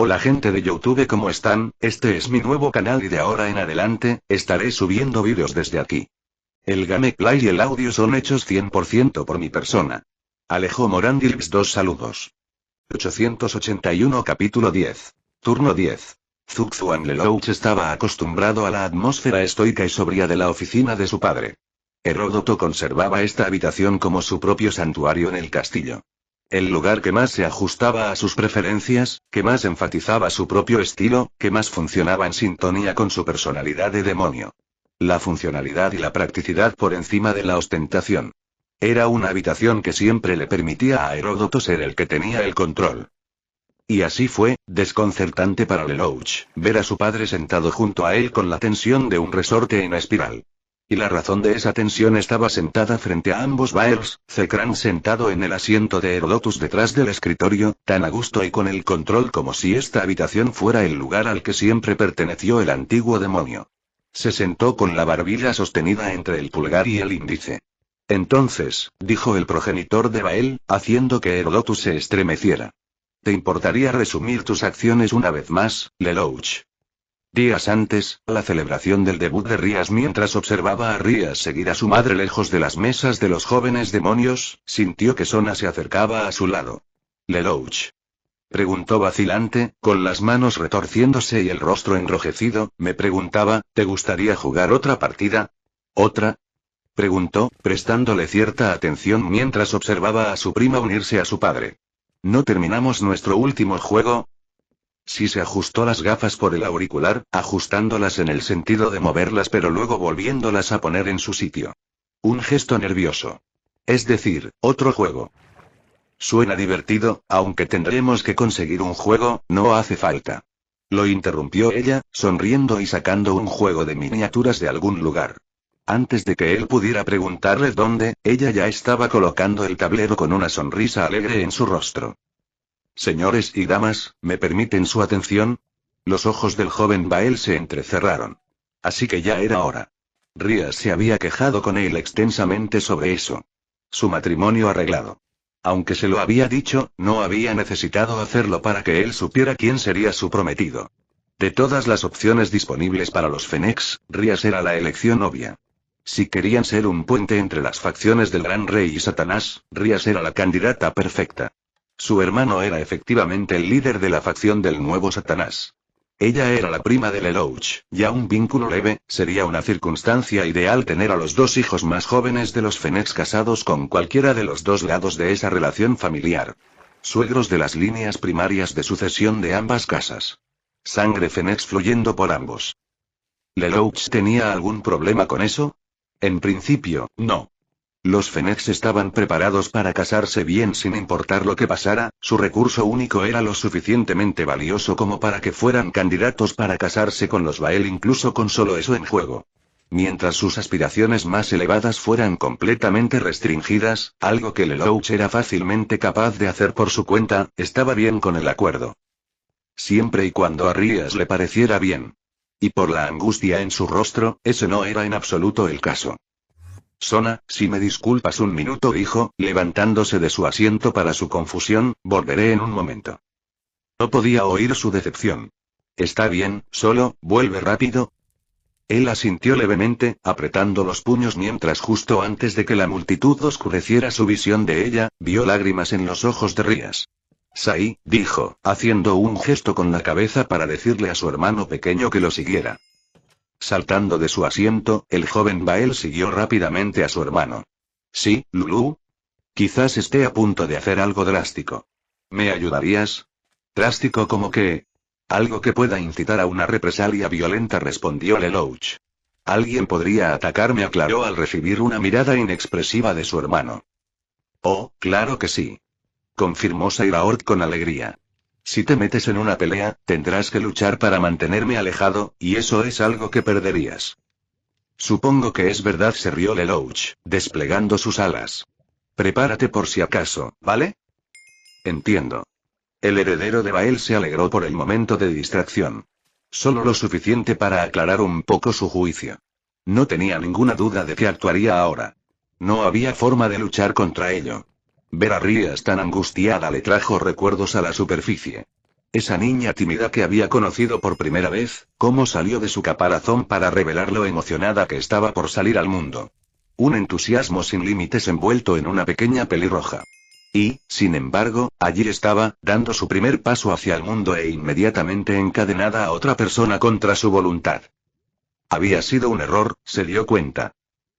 Hola gente de YouTube, ¿cómo están? Este es mi nuevo canal y de ahora en adelante, estaré subiendo vídeos desde aquí. El gameplay y el audio son hechos 100% por mi persona. Alejo Morandilx 2 saludos. 881 capítulo 10. Turno 10. Zuxuan Lelouch estaba acostumbrado a la atmósfera estoica y sobria de la oficina de su padre. Heródoto conservaba esta habitación como su propio santuario en el castillo. El lugar que más se ajustaba a sus preferencias, que más enfatizaba su propio estilo, que más funcionaba en sintonía con su personalidad de demonio. La funcionalidad y la practicidad por encima de la ostentación. Era una habitación que siempre le permitía a Heródoto ser el que tenía el control. Y así fue, desconcertante para Lelouch, ver a su padre sentado junto a él con la tensión de un resorte en espiral. Y la razón de esa tensión estaba sentada frente a ambos Baels, Zekran sentado en el asiento de Herodotus detrás del escritorio, tan a gusto y con el control como si esta habitación fuera el lugar al que siempre perteneció el antiguo demonio. Se sentó con la barbilla sostenida entre el pulgar y el índice. Entonces, dijo el progenitor de Bael, haciendo que Herodotus se estremeciera. ¿Te importaría resumir tus acciones una vez más, Lelouch? Días antes, la celebración del debut de Rías, mientras observaba a Rías seguir a su madre lejos de las mesas de los jóvenes demonios, sintió que Sona se acercaba a su lado. ¿Lelouch? Preguntó vacilante, con las manos retorciéndose y el rostro enrojecido, me preguntaba, ¿te gustaría jugar otra partida? ¿Otra? Preguntó, prestándole cierta atención mientras observaba a su prima unirse a su padre. ¿No terminamos nuestro último juego? Sí, se ajustó las gafas por el auricular, ajustándolas en el sentido de moverlas pero luego volviéndolas a poner en su sitio. Un gesto nervioso. Es decir, otro juego. Suena divertido, aunque tendremos que conseguir un juego, no hace falta. Lo interrumpió ella, sonriendo y sacando un juego de miniaturas de algún lugar. Antes de que él pudiera preguntarle dónde, ella ya estaba colocando el tablero con una sonrisa alegre en su rostro. Señores y damas, ¿me permiten su atención? Los ojos del joven Bael se entrecerraron. Así que ya era hora. Rías se había quejado con él extensamente sobre eso. Su matrimonio arreglado. Aunque se lo había dicho, no había necesitado hacerlo para que él supiera quién sería su prometido. De todas las opciones disponibles para los Fennecs, Rías era la elección obvia. Si querían ser un puente entre las facciones del Gran Rey y Satanás, Rías era la candidata perfecta. Su hermano era efectivamente el líder de la facción del nuevo Satanás. Ella era la prima de Lelouch, ya un vínculo leve, sería una circunstancia ideal tener a los dos hijos más jóvenes de los Fennecs casados con cualquiera de los dos lados de esa relación familiar. Suegros de las líneas primarias de sucesión de ambas casas. Sangre Fennecs fluyendo por ambos. ¿Lelouch tenía algún problema con eso? En principio, no. Los Fennecs estaban preparados para casarse bien sin importar lo que pasara, su recurso único era lo suficientemente valioso como para que fueran candidatos para casarse con los Bael incluso con solo eso en juego. Mientras sus aspiraciones más elevadas fueran completamente restringidas, algo que Lelouch era fácilmente capaz de hacer por su cuenta, estaba bien con el acuerdo. Siempre y cuando a Rías le pareciera bien. Y por la angustia en su rostro, ese no era en absoluto el caso. Sona, si me disculpas un minuto, dijo, levantándose de su asiento para su confusión, volveré en un momento. No podía oír su decepción. Está bien, solo, vuelve rápido. Él asintió levemente, apretando los puños mientras justo antes de que la multitud oscureciera su visión de ella, vio lágrimas en los ojos de Rías. Sai, dijo, haciendo un gesto con la cabeza para decirle a su hermano pequeño que lo siguiera. Saltando de su asiento, el joven Bael siguió rápidamente a su hermano. ¿Sí, Lulu? Quizás esté a punto de hacer algo drástico. ¿Me ayudarías? ¿Drástico como qué? Algo que pueda incitar a una represalia violenta, respondió Lelouch. Alguien podría atacarme, aclaró al recibir una mirada inexpresiva de su hermano. Oh, claro que sí. Confirmó Sairaort con alegría. Si te metes en una pelea, tendrás que luchar para mantenerme alejado, y eso es algo que perderías. Supongo que es verdad, se rió Lelouch, desplegando sus alas. Prepárate por si acaso, ¿vale? Entiendo. El heredero de Bael se alegró por el momento de distracción. Solo lo suficiente para aclarar un poco su juicio. No tenía ninguna duda de que actuaría ahora. No había forma de luchar contra ello. Ver a Rías tan angustiada le trajo recuerdos a la superficie. Esa niña tímida que había conocido por primera vez, cómo salió de su caparazón para revelar lo emocionada que estaba por salir al mundo. Un entusiasmo sin límites envuelto en una pequeña pelirroja. Y, sin embargo, allí estaba, dando su primer paso hacia el mundo e inmediatamente encadenada a otra persona contra su voluntad. Había sido un error, se dio cuenta.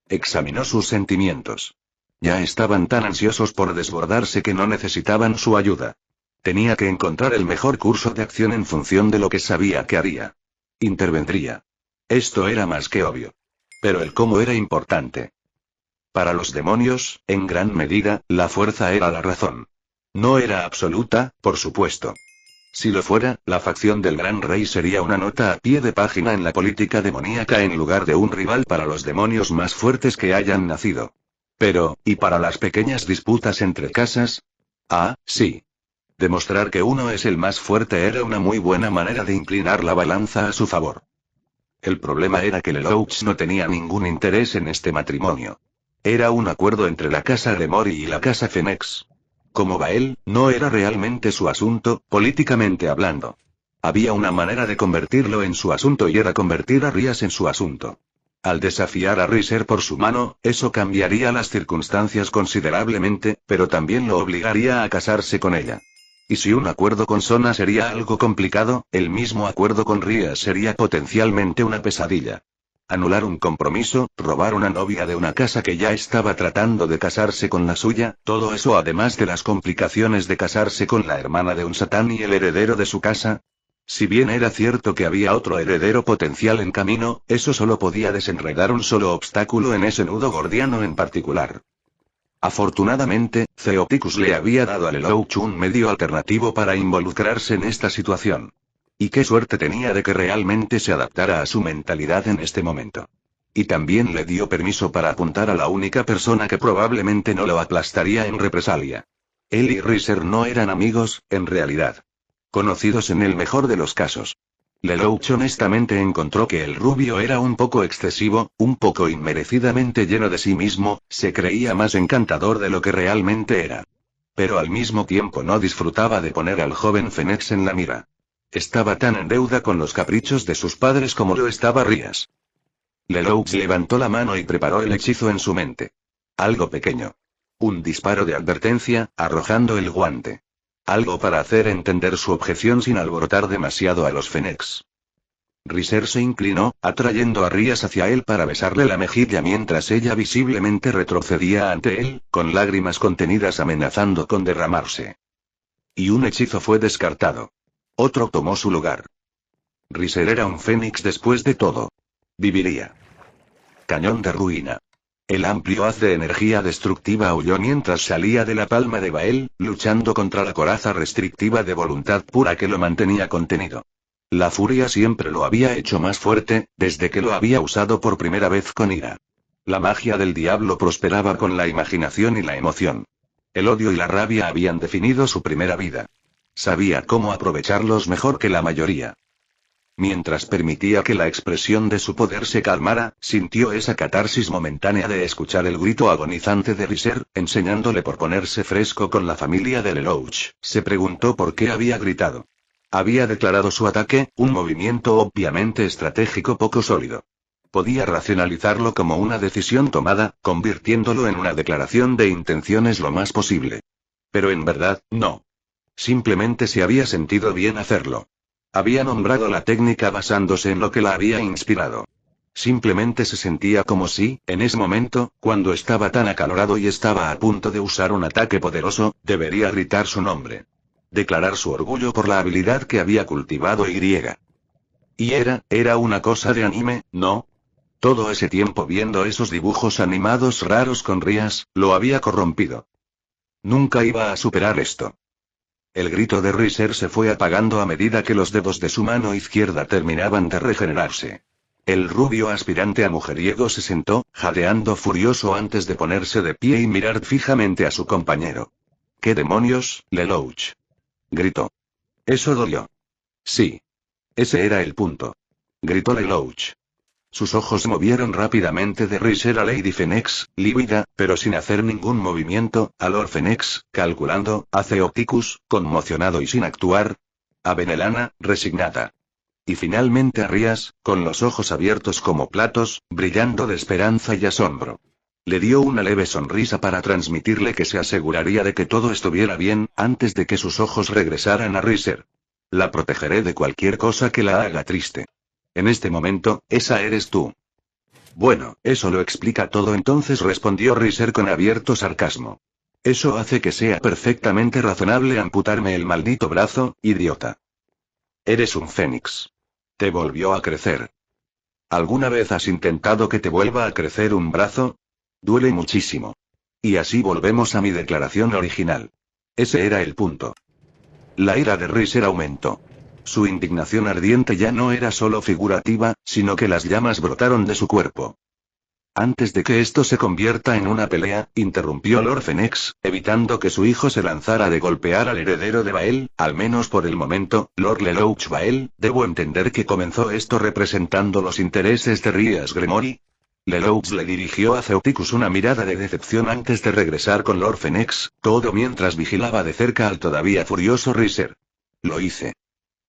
Examinó sus sentimientos. Ya estaban tan ansiosos por desbordarse que no necesitaban su ayuda. Tenía que encontrar el mejor curso de acción en función de lo que sabía que haría. Intervendría. Esto era más que obvio. Pero el cómo era importante. Para los demonios, en gran medida, la fuerza era la razón. No era absoluta, por supuesto. Si lo fuera, la facción del Gran Rey sería una nota a pie de página en la política demoníaca en lugar de un rival para los demonios más fuertes que hayan nacido. Pero, ¿y para las pequeñas disputas entre casas? Ah, sí. Demostrar que uno es el más fuerte era una muy buena manera de inclinar la balanza a su favor. El problema era que Lelouch no tenía ningún interés en este matrimonio. Era un acuerdo entre la casa de Mori y la casa Fenix. Como Bael, no era realmente su asunto, políticamente hablando. Había una manera de convertirlo en su asunto y era convertir a Rías en su asunto. Al desafiar a Riser por su mano, eso cambiaría las circunstancias considerablemente, pero también lo obligaría a casarse con ella. Y si un acuerdo con Sona sería algo complicado, el mismo acuerdo con Rías sería potencialmente una pesadilla. Anular un compromiso, robar una novia de una casa que ya estaba tratando de casarse con la suya, todo eso además de las complicaciones de casarse con la hermana de un satán y el heredero de su casa. Si bien era cierto que había otro heredero potencial en camino, eso solo podía desenredar un solo obstáculo en ese nudo gordiano en particular. Afortunadamente, Theoticus le había dado a Lelouch un medio alternativo para involucrarse en esta situación. Y qué suerte tenía de que realmente se adaptara a su mentalidad en este momento. Y también le dio permiso para apuntar a la única persona que probablemente no lo aplastaría en represalia. Él y Riser no eran amigos, en realidad. Conocidos en el mejor de los casos. Lelouch honestamente encontró que el rubio era un poco excesivo, un poco inmerecidamente lleno de sí mismo, se creía más encantador de lo que realmente era. Pero al mismo tiempo no disfrutaba de poner al joven Fenix en la mira. Estaba tan en deuda con los caprichos de sus padres como lo estaba Rías. Lelouch levantó la mano y preparó el hechizo en su mente. Algo pequeño. Un disparo de advertencia, arrojando el guante. Algo para hacer entender su objeción sin alborotar demasiado a los Fenix. Riser se inclinó, atrayendo a Rías hacia él para besarle la mejilla mientras ella visiblemente retrocedía ante él, con lágrimas contenidas amenazando con derramarse. Y un hechizo fue descartado. Otro tomó su lugar. Riser era un fénix después de todo. Viviría. Cañón de ruina. El amplio haz de energía destructiva aulló mientras salía de la palma de Bael, luchando contra la coraza restrictiva de voluntad pura que lo mantenía contenido. La furia siempre lo había hecho más fuerte, desde que lo había usado por primera vez con ira. La magia del diablo prosperaba con la imaginación y la emoción. El odio y la rabia habían definido su primera vida. Sabía cómo aprovecharlos mejor que la mayoría. Mientras permitía que la expresión de su poder se calmara, sintió esa catarsis momentánea de escuchar el grito agonizante de Riser, enseñándole por ponerse fresco con la familia de Lelouch. Se preguntó por qué había gritado. Había declarado su ataque, un movimiento obviamente estratégico poco sólido. Podía racionalizarlo como una decisión tomada, convirtiéndolo en una declaración de intenciones lo más posible. Pero en verdad, no. Simplemente se había sentido bien hacerlo. Había nombrado la técnica basándose en lo que la había inspirado. Simplemente se sentía como si, en ese momento, cuando estaba tan acalorado y estaba a punto de usar un ataque poderoso, debería gritar su nombre. Declarar su orgullo por la habilidad que había cultivado Y era una cosa de anime, ¿no? Todo ese tiempo viendo esos dibujos animados raros con Rías, lo había corrompido. Nunca iba a superar esto. El grito de Riser se fue apagando a medida que los dedos de su mano izquierda terminaban de regenerarse. El rubio aspirante a mujeriego se sentó, jadeando furioso antes de ponerse de pie y mirar fijamente a su compañero. ¿Qué demonios, Lelouch? Gritó. Eso dolió. Sí. Ese era el punto. Gritó Lelouch. Sus ojos movieron rápidamente de Riser a Lady Fenix, lívida, pero sin hacer ningún movimiento, a Lord Fenix, calculando, a Theoticus, conmocionado y sin actuar. A Benelana, resignada. Y finalmente a Rías, con los ojos abiertos como platos, brillando de esperanza y asombro. Le dio una leve sonrisa para transmitirle que se aseguraría de que todo estuviera bien, antes de que sus ojos regresaran a Riser. La protegeré de cualquier cosa que la haga triste. En este momento, esa eres tú. Bueno, eso lo explica todo entonces, respondió Riser con abierto sarcasmo. Eso hace que sea perfectamente razonable amputarme el maldito brazo, idiota. Eres un fénix. Te volvió a crecer. ¿Alguna vez has intentado que te vuelva a crecer un brazo? Duele muchísimo. Y así volvemos a mi declaración original. Ese era el punto. La ira de Riser aumentó. Su indignación ardiente ya no era solo figurativa, sino que las llamas brotaron de su cuerpo. Antes de que esto se convierta en una pelea, interrumpió Lord Fennex, evitando que su hijo se lanzara de golpear al heredero de Bael, al menos por el momento, Lord Lelouch Bael. Debo entender que comenzó esto representando los intereses de Rías Gremory. Lelouch le dirigió a Ceoticus una mirada de decepción antes de regresar con Lord Fennex, todo mientras vigilaba de cerca al todavía furioso Riser. Lo hice.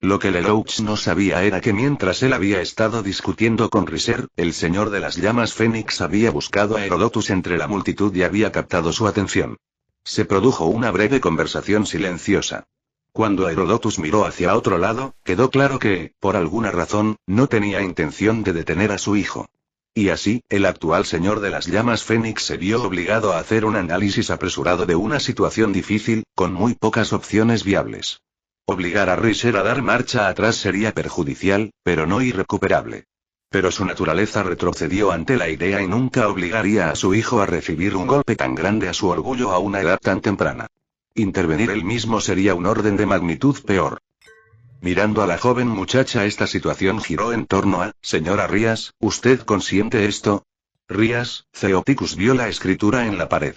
Lo que Lelouch no sabía era que mientras él había estado discutiendo con Riser, el señor de las llamas Fénix había buscado a Herodotus entre la multitud y había captado su atención. Se produjo una breve conversación silenciosa. Cuando Herodotus miró hacia otro lado, quedó claro que, por alguna razón, no tenía intención de detener a su hijo. Y así, el actual señor de las llamas Fénix se vio obligado a hacer un análisis apresurado de una situación difícil, con muy pocas opciones viables. Obligar a Riser a dar marcha atrás sería perjudicial, pero no irrecuperable. Pero su naturaleza retrocedió ante la idea y nunca obligaría a su hijo a recibir un golpe tan grande a su orgullo a una edad tan temprana. Intervenir él mismo sería un orden de magnitud peor. Mirando a la joven muchacha, esta situación giró en torno a, señora Rías, ¿usted consiente esto? Rías, Ceoticus vio la escritura en la pared.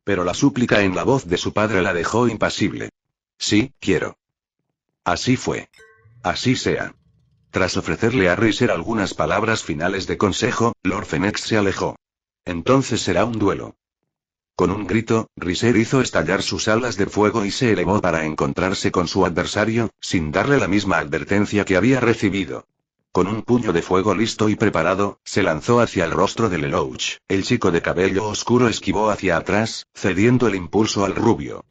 Pero la súplica en la voz de su padre la dejó impasible. Sí, quiero. Así fue. Así sea. Tras ofrecerle a Riser algunas palabras finales de consejo, Lord Fennex se alejó. Entonces será un duelo. Con un grito, Riser hizo estallar sus alas de fuego y se elevó para encontrarse con su adversario, sin darle la misma advertencia que había recibido. Con un puño de fuego listo y preparado, se lanzó hacia el rostro de Lelouch. El chico de cabello oscuro esquivó hacia atrás, cediendo el impulso al rubio.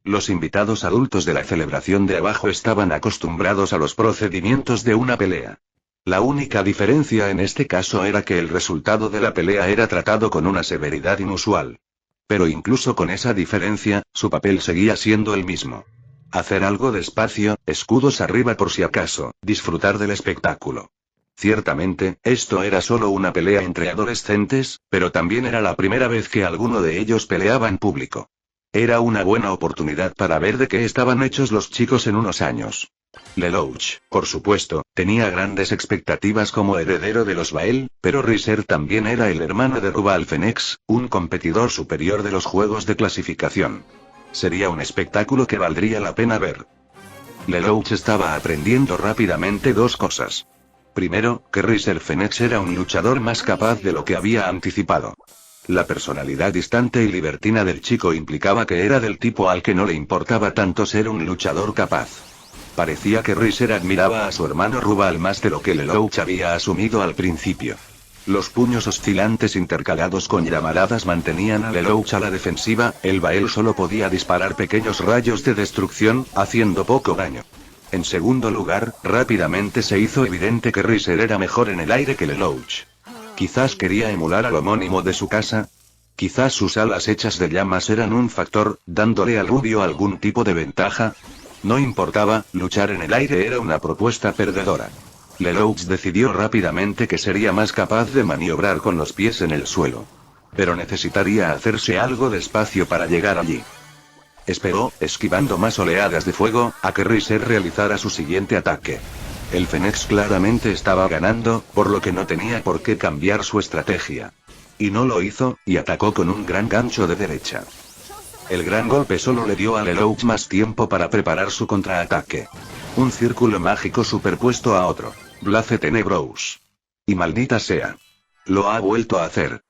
Los invitados adultos de la celebración de abajo estaban acostumbrados a los procedimientos de una pelea. La única diferencia en este caso era que el resultado de la pelea era tratado con una severidad inusual. Pero incluso con esa diferencia, su papel seguía siendo el mismo. Hacer algo despacio, escudos arriba por si acaso, disfrutar del espectáculo. Ciertamente, esto era solo una pelea entre adolescentes, pero también era la primera vez que alguno de ellos peleaba en público. Era una buena oportunidad para ver de qué estaban hechos los chicos en unos años. Lelouch, por supuesto, tenía grandes expectativas como heredero de los Bael, pero Riser también era el hermano de Rubal Fennex, un competidor superior de los juegos de clasificación. Sería un espectáculo que valdría la pena ver. Lelouch estaba aprendiendo rápidamente dos cosas. Primero, que Riser Fennex era un luchador más capaz de lo que había anticipado. La personalidad distante y libertina del chico implicaba que era del tipo al que no le importaba tanto ser un luchador capaz. Parecía que Riser admiraba a su hermano Rubal más de lo que Lelouch había asumido al principio. Los puños oscilantes intercalados con llamaradas mantenían a Lelouch a la defensiva, el Bael solo podía disparar pequeños rayos de destrucción, haciendo poco daño. En segundo lugar, rápidamente se hizo evidente que Riser era mejor en el aire que Lelouch. Quizás quería emular al homónimo de su casa. Quizás sus alas hechas de llamas eran un factor, dándole al rubio algún tipo de ventaja. No importaba, luchar en el aire era una propuesta perdedora. Lelouch decidió rápidamente que sería más capaz de maniobrar con los pies en el suelo. Pero necesitaría hacerse algo despacio para llegar allí. Esperó, esquivando más oleadas de fuego, a que Riser realizara su siguiente ataque. El Fennex claramente estaba ganando, por lo que no tenía por qué cambiar su estrategia. Y no lo hizo, y atacó con un gran gancho de derecha. El gran golpe solo le dio a Lelouch más tiempo para preparar su contraataque. Un círculo mágico superpuesto a otro. Blaze Tenebrous. Y maldita sea. Lo ha vuelto a hacer.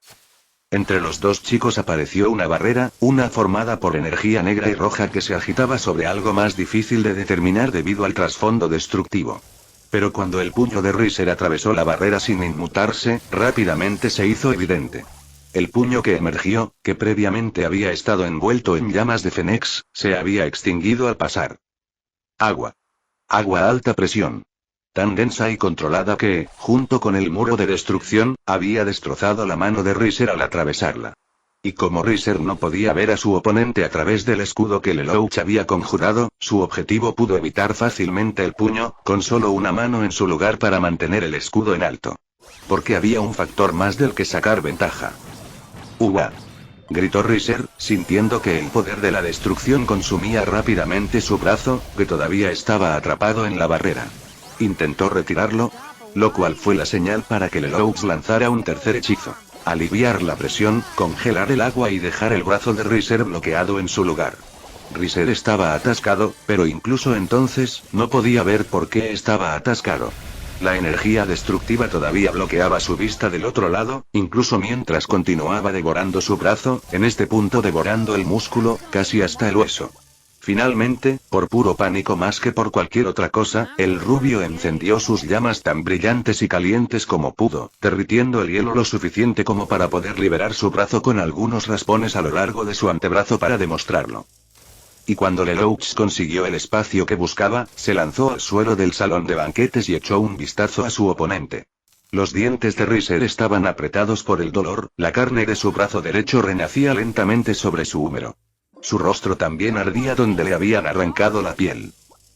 Entre los dos chicos apareció una barrera, una formada por energía negra y roja que se agitaba sobre algo más difícil de determinar debido al trasfondo destructivo. Pero cuando el puño de Riser atravesó la barrera sin inmutarse, rápidamente se hizo evidente. El puño que emergió, que previamente había estado envuelto en llamas de Fénix, se había extinguido al pasar. Agua. Agua a alta presión. Tan densa y controlada que, junto con el muro de destrucción, había destrozado la mano de Riser al atravesarla. Y como Riser no podía ver a su oponente a través del escudo que Lelouch había conjurado, su objetivo pudo evitar fácilmente el puño, con solo una mano en su lugar para mantener el escudo en alto. Porque había un factor más del que sacar ventaja. ¡Uah! Gritó Riser, sintiendo que el poder de la destrucción consumía rápidamente su brazo, que todavía estaba atrapado en la barrera. Intentó retirarlo, lo cual fue la señal para que Lelouch lanzara un tercer hechizo. Aliviar la presión, congelar el agua y dejar el brazo de Riser bloqueado en su lugar. Riser estaba atascado, pero incluso entonces, no podía ver por qué estaba atascado. La energía destructiva todavía bloqueaba su vista del otro lado, incluso mientras continuaba devorando su brazo, en este punto devorando el músculo, casi hasta el hueso. Finalmente, por puro pánico más que por cualquier otra cosa, el rubio encendió sus llamas tan brillantes y calientes como pudo, derritiendo el hielo lo suficiente como para poder liberar su brazo con algunos raspones a lo largo de su antebrazo para demostrarlo. Y cuando Lelouch consiguió el espacio que buscaba, se lanzó al suelo del salón de banquetes y echó un vistazo a su oponente. Los dientes de Riser estaban apretados por el dolor, la carne de su brazo derecho renacía lentamente sobre su húmero. Su rostro también ardía donde le habían arrancado la piel.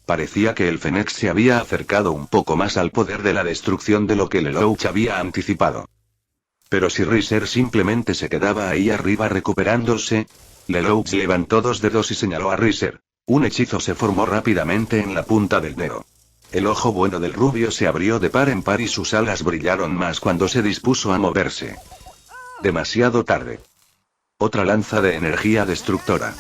Parecía que el Fénix se había acercado un poco más al poder de la destrucción de lo que Lelouch había anticipado. Pero si Riser simplemente se quedaba ahí arriba recuperándose... Lelouch levantó dos dedos y señaló a Riser. Un hechizo se formó rápidamente en la punta del dedo. El ojo bueno del rubio se abrió de par en par y sus alas brillaron más cuando se dispuso a moverse. Demasiado tarde. Otra lanza de energía destructora.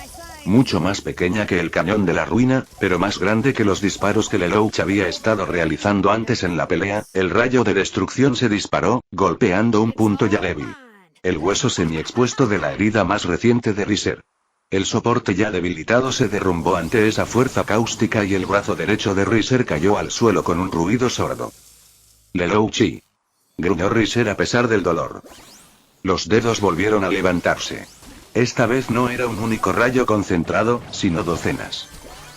Mucho más pequeña que el cañón de la ruina, pero más grande que los disparos que Lelouch había estado realizando antes en la pelea, el rayo de destrucción se disparó, golpeando un punto ya débil. El hueso semi-expuesto de la herida más reciente de Riser. El soporte ya debilitado se derrumbó ante esa fuerza cáustica y el brazo derecho de Riser cayó al suelo con un ruido sordo. Lelouch. Gruñó Riser a pesar del dolor. Los dedos volvieron a levantarse. Esta vez no era un único rayo concentrado, sino docenas.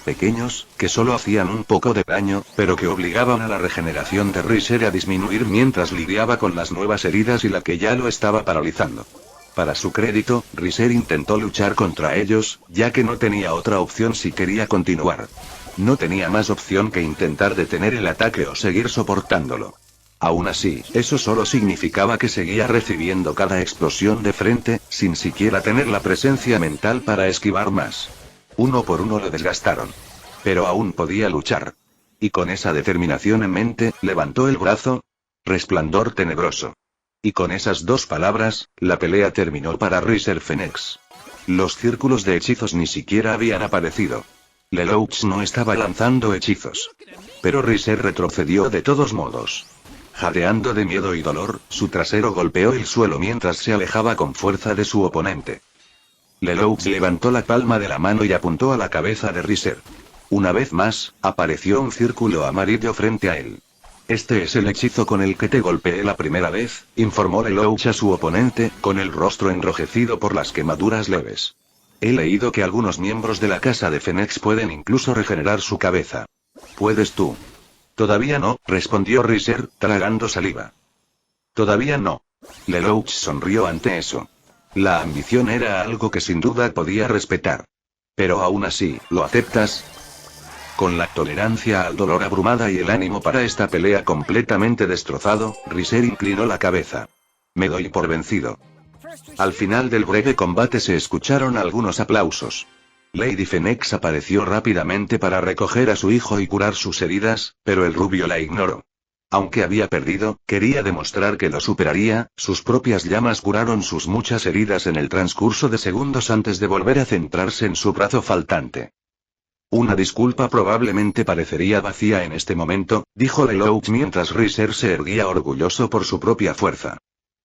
Pequeños, que solo hacían un poco de daño, pero que obligaban a la regeneración de Riser a disminuir mientras lidiaba con las nuevas heridas y la que ya lo estaba paralizando. Para su crédito, Riser intentó luchar contra ellos, ya que no tenía otra opción si quería continuar. No tenía más opción que intentar detener el ataque o seguir soportándolo. Aún así, eso solo significaba que seguía recibiendo cada explosión de frente, sin siquiera tener la presencia mental para esquivar más. Uno por uno lo desgastaron. Pero aún podía luchar. Y con esa determinación en mente, levantó el brazo. Resplandor tenebroso. Y con esas dos palabras, la pelea terminó para Riser Fénix. Los círculos de hechizos ni siquiera habían aparecido. Lelouch no estaba lanzando hechizos. Pero Riser retrocedió de todos modos. Jadeando de miedo y dolor, su trasero golpeó el suelo mientras se alejaba con fuerza de su oponente. Lelouch levantó la palma de la mano y apuntó a la cabeza de Riser. Una vez más, apareció un círculo amarillo frente a él. Este es el hechizo con el que te golpeé la primera vez, informó Lelouch a su oponente, con el rostro enrojecido por las quemaduras leves. He leído que algunos miembros de la casa de Fénix pueden incluso regenerar su cabeza. ¿Puedes tú? Todavía no, respondió Riser, tragando saliva. Todavía no. Lelouch sonrió ante eso. La ambición era algo que sin duda podía respetar. Pero aún así, ¿lo aceptas? Con la tolerancia al dolor abrumada y el ánimo para esta pelea completamente destrozado, Riser inclinó la cabeza. Me doy por vencido. Al final del breve combate se escucharon algunos aplausos. Lady Fénix apareció rápidamente para recoger a su hijo y curar sus heridas, pero el rubio la ignoró. Aunque había perdido, quería demostrar que lo superaría, sus propias llamas curaron sus muchas heridas en el transcurso de segundos antes de volver a centrarse en su brazo faltante. Una disculpa probablemente parecería vacía en este momento, dijo Lelouch mientras Riser se erguía orgulloso por su propia fuerza.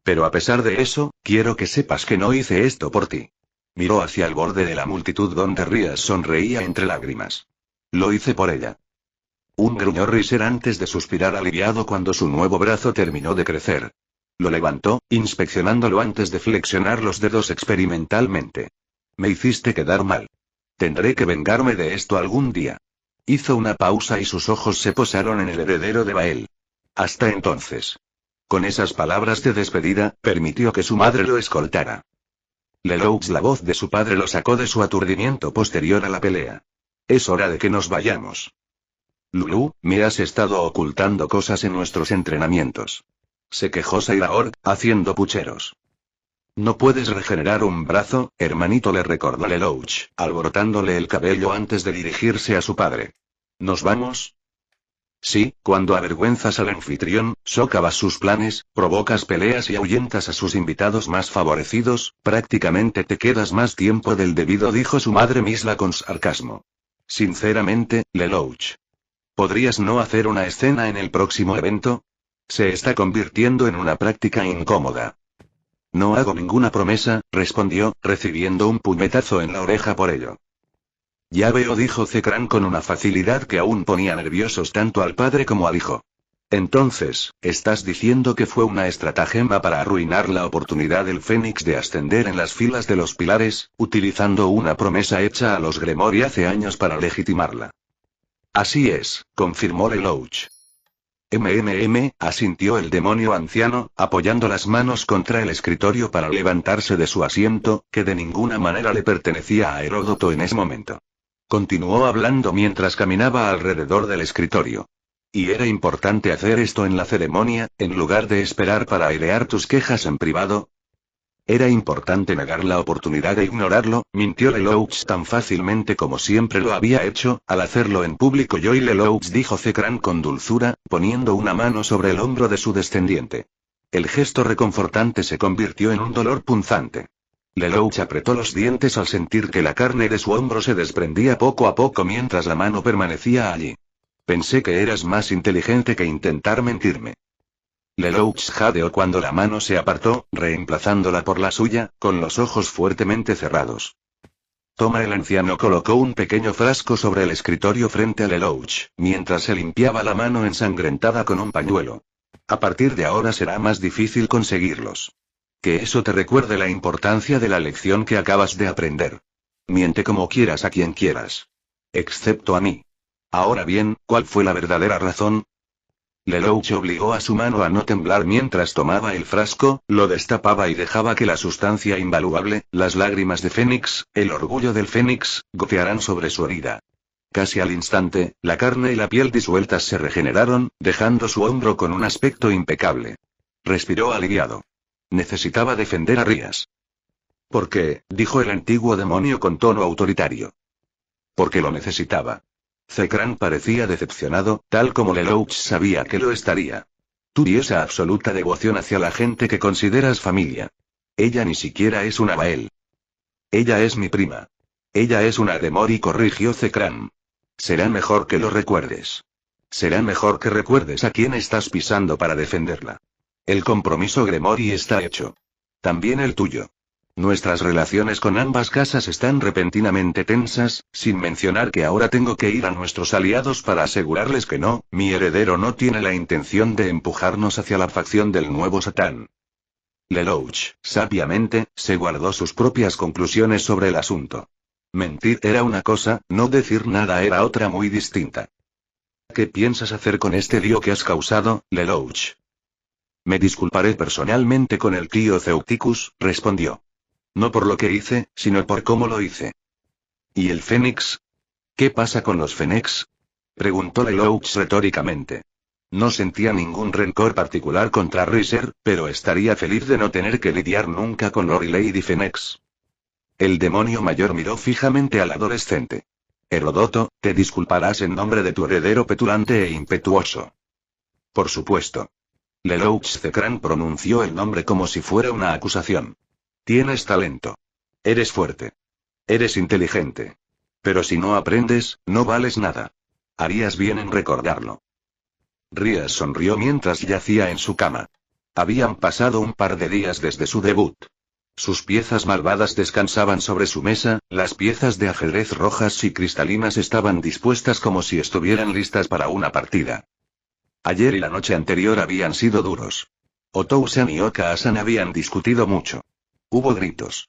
Pero a pesar de eso, quiero que sepas que no hice esto por ti. Miró hacia el borde de la multitud donde Rías sonreía entre lágrimas. Lo hice por ella. Gruñó Riser antes de suspirar aliviado cuando su nuevo brazo terminó de crecer. Lo levantó, inspeccionándolo antes de flexionar los dedos experimentalmente. Me hiciste quedar mal. Tendré que vengarme de esto algún día. Hizo una pausa y sus ojos se posaron en el heredero de Bael. Hasta entonces. Con esas palabras de despedida, permitió que su madre lo escoltara. Lelouch, la voz de su padre lo sacó de su aturdimiento posterior a la pelea. Es hora de que nos vayamos. Lulu, me has estado ocultando cosas en nuestros entrenamientos. Se quejó Sairaor, haciendo pucheros. No puedes regenerar un brazo, hermanito, le recordó Lelouch, alborotándole el cabello antes de dirigirse a su padre. ¿Nos vamos? Sí, cuando avergüenzas al anfitrión, socavas sus planes, provocas peleas y ahuyentas a sus invitados más favorecidos, prácticamente te quedas más tiempo del debido, dijo su madre Misla con sarcasmo. Sinceramente, Lelouch. ¿Podrías no hacer una escena en el próximo evento? Se está convirtiendo en una práctica incómoda. No hago ninguna promesa, respondió, recibiendo un puñetazo en la oreja por ello. Ya veo, dijo Zekran con una facilidad que aún ponía nerviosos tanto al padre como al hijo. Entonces, ¿estás diciendo que fue una estratagema para arruinar la oportunidad del Fénix de ascender en las filas de los pilares, utilizando una promesa hecha a los Gremori hace años para legitimarla? Así es, confirmó Lelouch. Asintió el demonio anciano, apoyando las manos contra el escritorio para levantarse de su asiento, que de ninguna manera le pertenecía a Heródoto en ese momento. Continuó hablando mientras caminaba alrededor del escritorio. Y era importante hacer esto en la ceremonia, en lugar de esperar para airear tus quejas en privado. Era importante negar la oportunidad de ignorarlo, mintió Lelouch tan fácilmente como siempre lo había hecho, al hacerlo en público. Yo y Lelouch, dijo Zekran con dulzura, poniendo una mano sobre el hombro de su descendiente. El gesto reconfortante se convirtió en un dolor punzante. Lelouch apretó los dientes al sentir que la carne de su hombro se desprendía poco a poco mientras la mano permanecía allí. Pensé que eras más inteligente que intentar mentirme. Lelouch jadeó cuando la mano se apartó, reemplazándola por la suya, con los ojos fuertemente cerrados. Toma. El anciano colocó un pequeño frasco sobre el escritorio frente a Lelouch, mientras se limpiaba la mano ensangrentada con un pañuelo. A partir de ahora será más difícil conseguirlos. Que eso te recuerde la importancia de la lección que acabas de aprender. Miente como quieras a quien quieras. Excepto a mí. Ahora bien, ¿cuál fue la verdadera razón? Lelouch obligó a su mano a no temblar mientras tomaba el frasco, lo destapaba y dejaba que la sustancia invaluable, las lágrimas de Fénix, el orgullo del Fénix, gotearan sobre su herida. Casi al instante, la carne y la piel disueltas se regeneraron, dejando su hombro con un aspecto impecable. Respiró aliviado. Necesitaba defender a Rías. ¿Por qué?, dijo el antiguo demonio con tono autoritario. Porque lo necesitaba. Zekran parecía decepcionado, tal como Lelouch sabía que lo estaría. Tú y esa absoluta devoción hacia la gente que consideras familia. Ella ni siquiera es una Bael. Ella es mi prima. Ella es una Gremori, corrigió Zekran. Será mejor que lo recuerdes. Será mejor que recuerdes a quién estás pisando para defenderla. El compromiso Gremori está hecho. También el tuyo. Nuestras relaciones con ambas casas están repentinamente tensas, sin mencionar que ahora tengo que ir a nuestros aliados para asegurarles que no, mi heredero no tiene la intención de empujarnos hacia la facción del nuevo Satán. Lelouch, sabiamente, se guardó sus propias conclusiones sobre el asunto. Mentir era una cosa, no decir nada era otra muy distinta. ¿Qué piensas hacer con este lío que has causado, Lelouch? Me disculparé personalmente con el tío Ceuticus, respondió. No por lo que hice, sino por cómo lo hice. ¿Y el Fénix? ¿Qué pasa con los Fénix? Preguntó Lelouch retóricamente. No sentía ningún rencor particular contra Riser, pero estaría feliz de no tener que lidiar nunca con Lord y Lady Fénix. El demonio mayor miró fijamente al adolescente. Herodoto, te disculparás en nombre de tu heredero petulante e impetuoso. Por supuesto. Lelouch Zekran pronunció el nombre como si fuera una acusación. Tienes talento. Eres fuerte. Eres inteligente. Pero si no aprendes, no vales nada. Harías bien en recordarlo. Rías sonrió mientras yacía en su cama. Habían pasado un par de días desde su debut. Sus piezas malvadas descansaban sobre su mesa, las piezas de ajedrez rojas y cristalinas estaban dispuestas como si estuvieran listas para una partida. Ayer y la noche anterior habían sido duros. Otousan y Oka-san habían discutido mucho. Hubo gritos.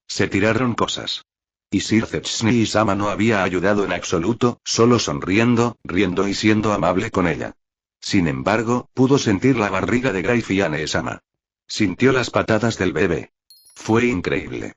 Se tiraron cosas. Y Sir Zetsuki-sama no había ayudado en absoluto, solo sonriendo, riendo y siendo amable con ella. Sin embargo, pudo sentir la barriga de Graifiane-sama. Sintió las patadas del bebé. Fue increíble.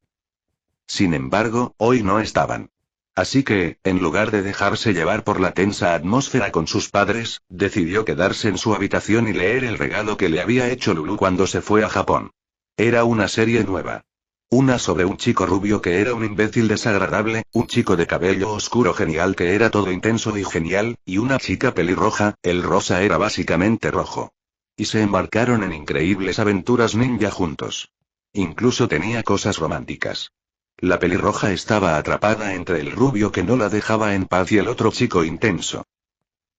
Sin embargo, hoy no estaban. Así que, en lugar de dejarse llevar por la tensa atmósfera con sus padres, decidió quedarse en su habitación y leer el regalo que le había hecho Lulu cuando se fue a Japón. Era una serie nueva. Una sobre un chico rubio que era un imbécil desagradable, un chico de cabello oscuro genial que era todo intenso y genial, y una chica pelirroja, el rosa era básicamente rojo. Y se embarcaron en increíbles aventuras ninja juntos. Incluso tenía cosas románticas. La pelirroja estaba atrapada entre el rubio que no la dejaba en paz y el otro chico intenso.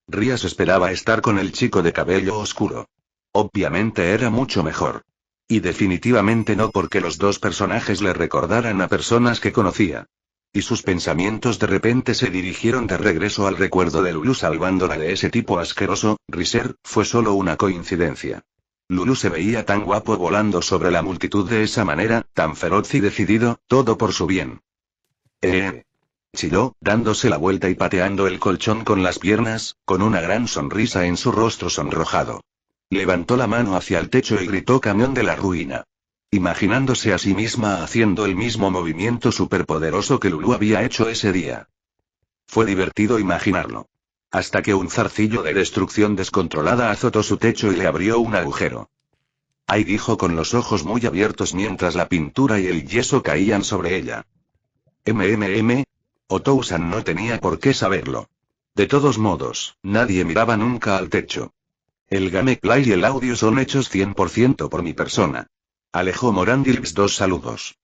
Rías esperaba estar con el chico de cabello oscuro. Obviamente era mucho mejor. Y definitivamente no porque los dos personajes le recordaran a personas que conocía. Y sus pensamientos de repente se dirigieron de regreso al recuerdo de Lulu salvándola de ese tipo asqueroso. Riser, fue solo una coincidencia. Lulu se veía tan guapo volando sobre la multitud de esa manera, tan feroz y decidido, todo por su bien. Chilló, dándose la vuelta y pateando el colchón con las piernas, con una gran sonrisa en su rostro sonrojado. Levantó la mano hacia el techo y gritó camión de la ruina. Imaginándose a sí misma haciendo el mismo movimiento superpoderoso que Lulu había hecho ese día. Fue divertido imaginarlo. Hasta que un zarcillo de destrucción descontrolada azotó su techo y le abrió un agujero. Ai dijo con los ojos muy abiertos mientras la pintura y el yeso caían sobre ella. Otousan no tenía por qué saberlo. De todos modos, nadie miraba nunca al techo. El gameplay y el audio son hechos 100% por mi persona. Alejo Morandilps 2 saludos.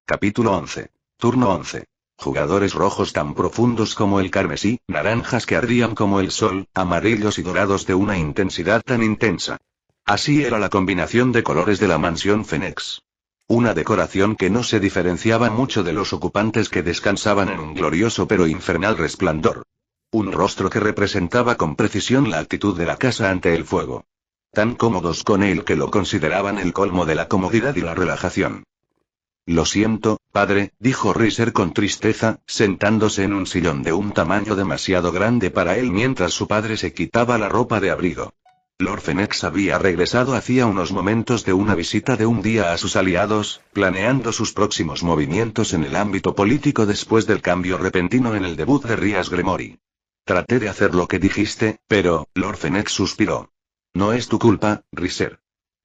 Capítulo 11. Turno 11. Jugadores rojos tan profundos como el carmesí, naranjas que ardían como el sol, amarillos y dorados de una intensidad tan intensa. Así era la combinación de colores de la mansión Phoenix. Una decoración que no se diferenciaba mucho de los ocupantes que descansaban en un glorioso pero infernal resplandor. Un rostro que representaba con precisión la actitud de la casa ante el fuego. Tan cómodos con él que lo consideraban el colmo de la comodidad y la relajación. Lo siento, padre, dijo Riser con tristeza, sentándose en un sillón de un tamaño demasiado grande para él mientras su padre se quitaba la ropa de abrigo. Lord Phoenix había regresado hacía unos momentos de una visita de un día a sus aliados, planeando sus próximos movimientos en el ámbito político después del cambio repentino en el debut de Rias Gremory. Traté de hacer lo que dijiste, pero, Lord Phoenix suspiró. No es tu culpa, Riser.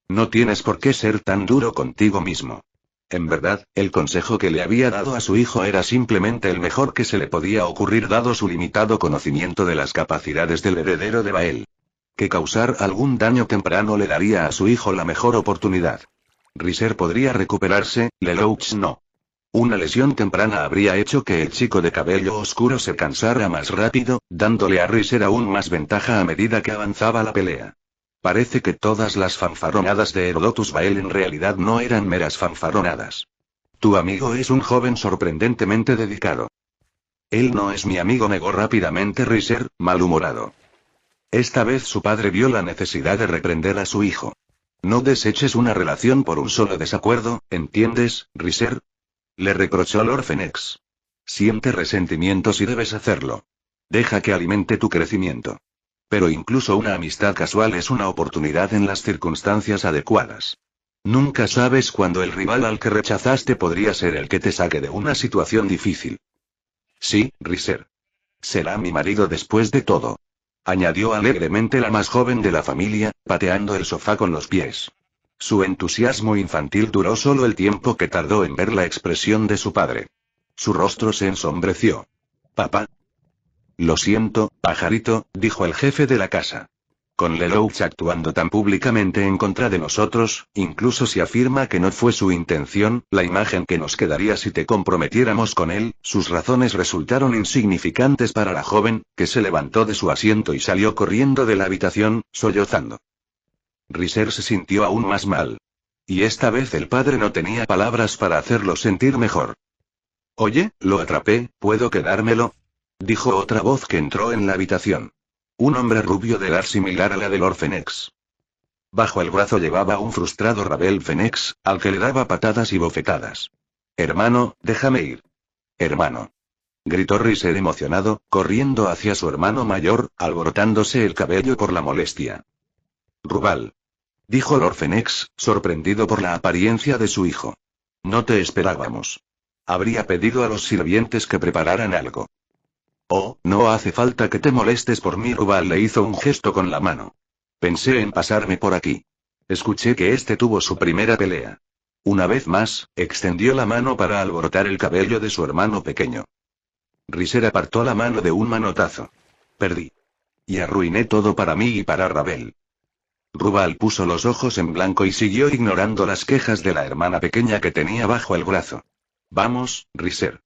No tienes por qué ser tan duro contigo mismo. En verdad, el consejo que le había dado a su hijo era simplemente el mejor que se le podía ocurrir dado su limitado conocimiento de las capacidades del heredero de Bael. Que causar algún daño temprano le daría a su hijo la mejor oportunidad. Riser podría recuperarse, Lelouch no. Una lesión temprana habría hecho que el chico de cabello oscuro se cansara más rápido, dándole a Riser aún más ventaja a medida que avanzaba la pelea. Parece que todas las fanfarronadas de Herodotus Bael en realidad no eran meras fanfarronadas. Tu amigo es un joven sorprendentemente dedicado. Él no es mi amigo, negó rápidamente Riser, malhumorado. Esta vez su padre vio la necesidad de reprender a su hijo. No deseches una relación por un solo desacuerdo, ¿entiendes, Riser? Le reprochó Lord Phoenix. Siente resentimientos y debes hacerlo. Deja que alimente tu crecimiento. Pero incluso una amistad casual es una oportunidad en las circunstancias adecuadas. Nunca sabes cuándo el rival al que rechazaste podría ser el que te saque de una situación difícil. Sí, Riser. Será mi marido después de todo. Añadió alegremente la más joven de la familia, pateando el sofá con los pies. Su entusiasmo infantil duró solo el tiempo que tardó en ver la expresión de su padre. Su rostro se ensombreció. Papá. Lo siento, pajarito, dijo el jefe de la casa. Con Lelouch actuando tan públicamente en contra de nosotros, incluso si afirma que no fue su intención, la imagen que nos quedaría si te comprometiéramos con él, sus razones resultaron insignificantes para la joven, que se levantó de su asiento y salió corriendo de la habitación, sollozando. Riser se sintió aún más mal. Y esta vez el padre no tenía palabras para hacerlo sentir mejor. Oye, lo atrapé, ¿puedo quedármelo? Dijo otra voz que entró en la habitación. Un hombre rubio de edad similar a la de Lord Fennex. Bajo el brazo llevaba un frustrado Ravel Fennex, al que le daba patadas y bofetadas. Hermano, déjame ir. Hermano. Gritó Riser emocionado, corriendo hacia su hermano mayor, alborotándose el cabello por la molestia. Rubal. Dijo Lord Fennex, sorprendido por la apariencia de su hijo. No te esperábamos. Habría pedido a los sirvientes que prepararan algo. Oh, no hace falta que te molestes por mí. Rubal le hizo un gesto con la mano. Pensé en pasarme por aquí. Escuché que este tuvo su primera pelea. Una vez más, extendió la mano para alborotar el cabello de su hermano pequeño. Riser apartó la mano de un manotazo. Perdí. Y arruiné todo para mí y para Ravel. Rubal puso los ojos en blanco y siguió ignorando las quejas de la hermana pequeña que tenía bajo el brazo. Vamos, Riser.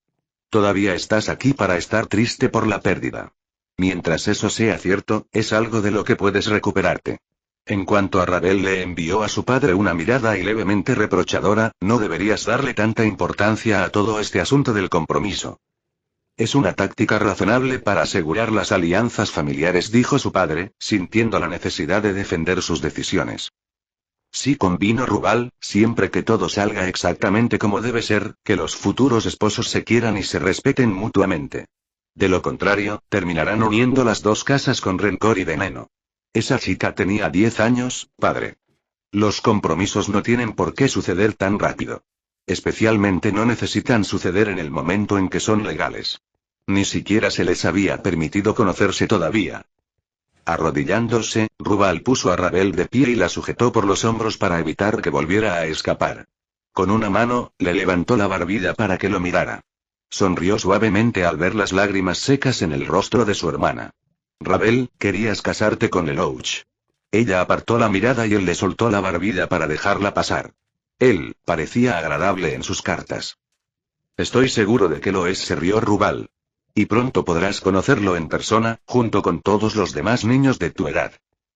Todavía estás aquí para estar triste por la pérdida. Mientras eso sea cierto, es algo de lo que puedes recuperarte. En cuanto a Ravel, le envió a su padre una mirada y levemente reprochadora, no deberías darle tanta importancia a todo este asunto del compromiso. Es una táctica razonable para asegurar las alianzas familiares, dijo su padre, sintiendo la necesidad de defender sus decisiones. Sí, convino Rubal, siempre que todo salga exactamente como debe ser, que los futuros esposos se quieran y se respeten mutuamente. De lo contrario, terminarán uniendo las dos casas con rencor y veneno. Esa chica tenía 10 años, padre. Los compromisos no tienen por qué suceder tan rápido. Especialmente no necesitan suceder en el momento en que son legales. Ni siquiera se les había permitido conocerse todavía. Arrodillándose, Rubal puso a Ravel de pie y la sujetó por los hombros para evitar que volviera a escapar. Con una mano, le levantó la barbilla para que lo mirara. Sonrió suavemente al ver las lágrimas secas en el rostro de su hermana. Ravel, querías casarte con Lelouch. Ella apartó la mirada y él le soltó la barbilla para dejarla pasar. Él, parecía agradable en sus cartas. Estoy seguro de que lo es, se rió Rubal. Y pronto podrás conocerlo en persona, junto con todos los demás niños de tu edad.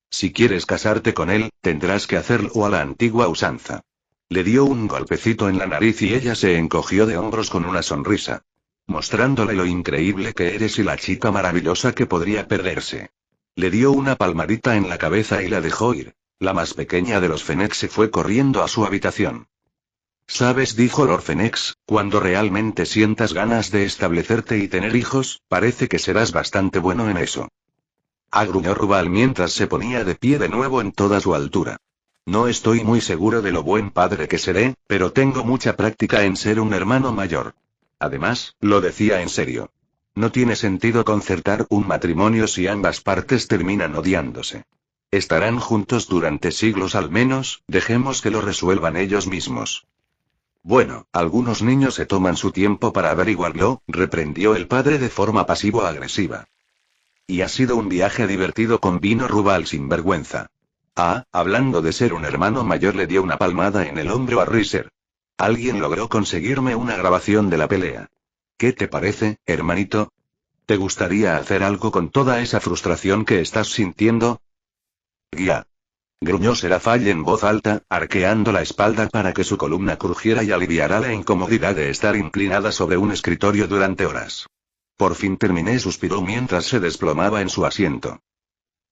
Si quieres casarte con él, tendrás que hacerlo a la antigua usanza. Le dio un golpecito en la nariz y ella se encogió de hombros con una sonrisa. Mostrándole lo increíble que eres y la chica maravillosa que podría perderse. Le dio una palmadita en la cabeza y la dejó ir. La más pequeña de los Fennex se fue corriendo a su habitación. ¿Sabes?, dijo Lord Fennex, cuando realmente sientas ganas de establecerte y tener hijos, parece que serás bastante bueno en eso. Agruñó Rubal mientras se ponía de pie de nuevo en toda su altura. No estoy muy seguro de lo buen padre que seré, pero tengo mucha práctica en ser un hermano mayor. Además, lo decía en serio. No tiene sentido concertar un matrimonio si ambas partes terminan odiándose. Estarán juntos durante siglos al menos, dejemos que lo resuelvan ellos mismos. Bueno, algunos niños se toman su tiempo para averiguarlo, reprendió el padre de forma pasivo-agresiva. Y ha sido un viaje divertido, convino Rubal sin vergüenza. Ah, hablando de ser un hermano mayor, le dio una palmada en el hombro a Riser. Alguien logró conseguirme una grabación de la pelea. ¿Qué te parece, hermanito? ¿Te gustaría hacer algo con toda esa frustración que estás sintiendo? Guía. Gruñó Serafall en voz alta, arqueando la espalda para que su columna crujiera y aliviara la incomodidad de estar inclinada sobre un escritorio durante horas. Por fin terminé, suspiró mientras se desplomaba en su asiento.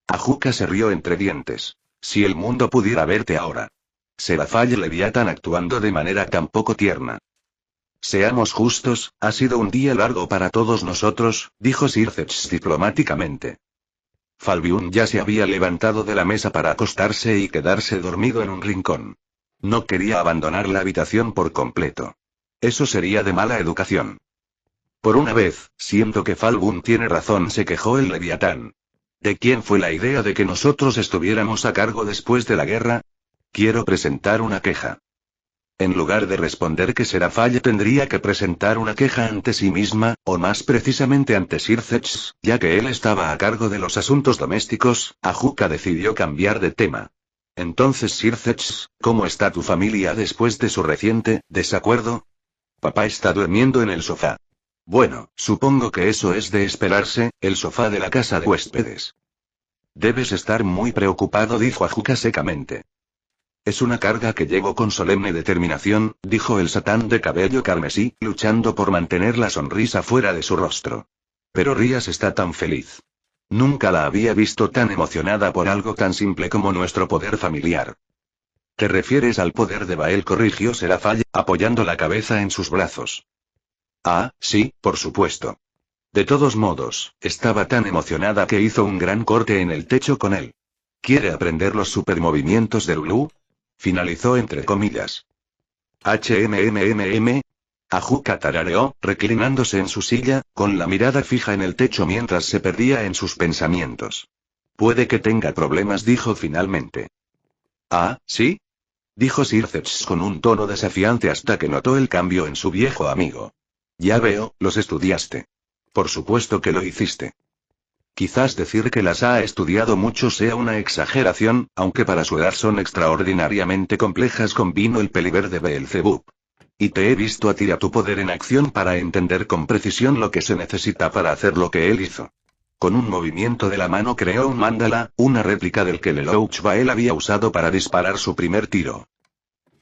Ajuka se rió entre dientes. Si el mundo pudiera verte ahora. Serafall Leviatán actuando de manera tan poco tierna. Seamos justos, ha sido un día largo para todos nosotros, dijo Sirceps diplomáticamente. Falbiun ya se había levantado de la mesa para acostarse y quedarse dormido en un rincón. No quería abandonar la habitación por completo. Eso sería de mala educación. Por una vez, siento que Falbun tiene razón, se quejó el Leviatán. ¿De quién fue la idea de que nosotros estuviéramos a cargo después de la guerra? Quiero presentar una queja. En lugar de responder que Serafall tendría que presentar una queja ante sí misma, o más precisamente ante Sirceps, ya que él estaba a cargo de los asuntos domésticos, Ajuka decidió cambiar de tema. Entonces, Sirceps, ¿cómo está tu familia después de su reciente desacuerdo? Papá está durmiendo en el sofá. Bueno, supongo que eso es de esperarse, el sofá de la casa de huéspedes. Debes estar muy preocupado, dijo Ajuka secamente. Es una carga que llevo con solemne determinación, dijo el satán de cabello carmesí, luchando por mantener la sonrisa fuera de su rostro. Pero Rías está tan feliz. Nunca la había visto tan emocionada por algo tan simple como nuestro poder familiar. ¿Te refieres al poder de Bael?, corrigió Serafall, apoyando la cabeza en sus brazos. Ah, sí, por supuesto. De todos modos, estaba tan emocionada que hizo un gran corte en el techo con él. ¿Quiere aprender los supermovimientos de Lulu? Finalizó entre comillas. HMMMM. Ajuka tarareó, reclinándose en su silla, con la mirada fija en el techo mientras se perdía en sus pensamientos. Puede que tenga problemas, dijo finalmente. Ah, ¿sí? Dijo Sirceps con un tono desafiante hasta que notó el cambio en su viejo amigo. Ya veo, los estudiaste. Por supuesto que lo hiciste. Quizás decir que las ha estudiado mucho sea una exageración, aunque para su edad son extraordinariamente complejas, convino el peliverde Beelzebub. Y te he visto a ti y a tu poder en acción para entender con precisión lo que se necesita para hacer lo que él hizo. Con un movimiento de la mano creó un mandala, una réplica del que Lelouch Bael había usado para disparar su primer tiro.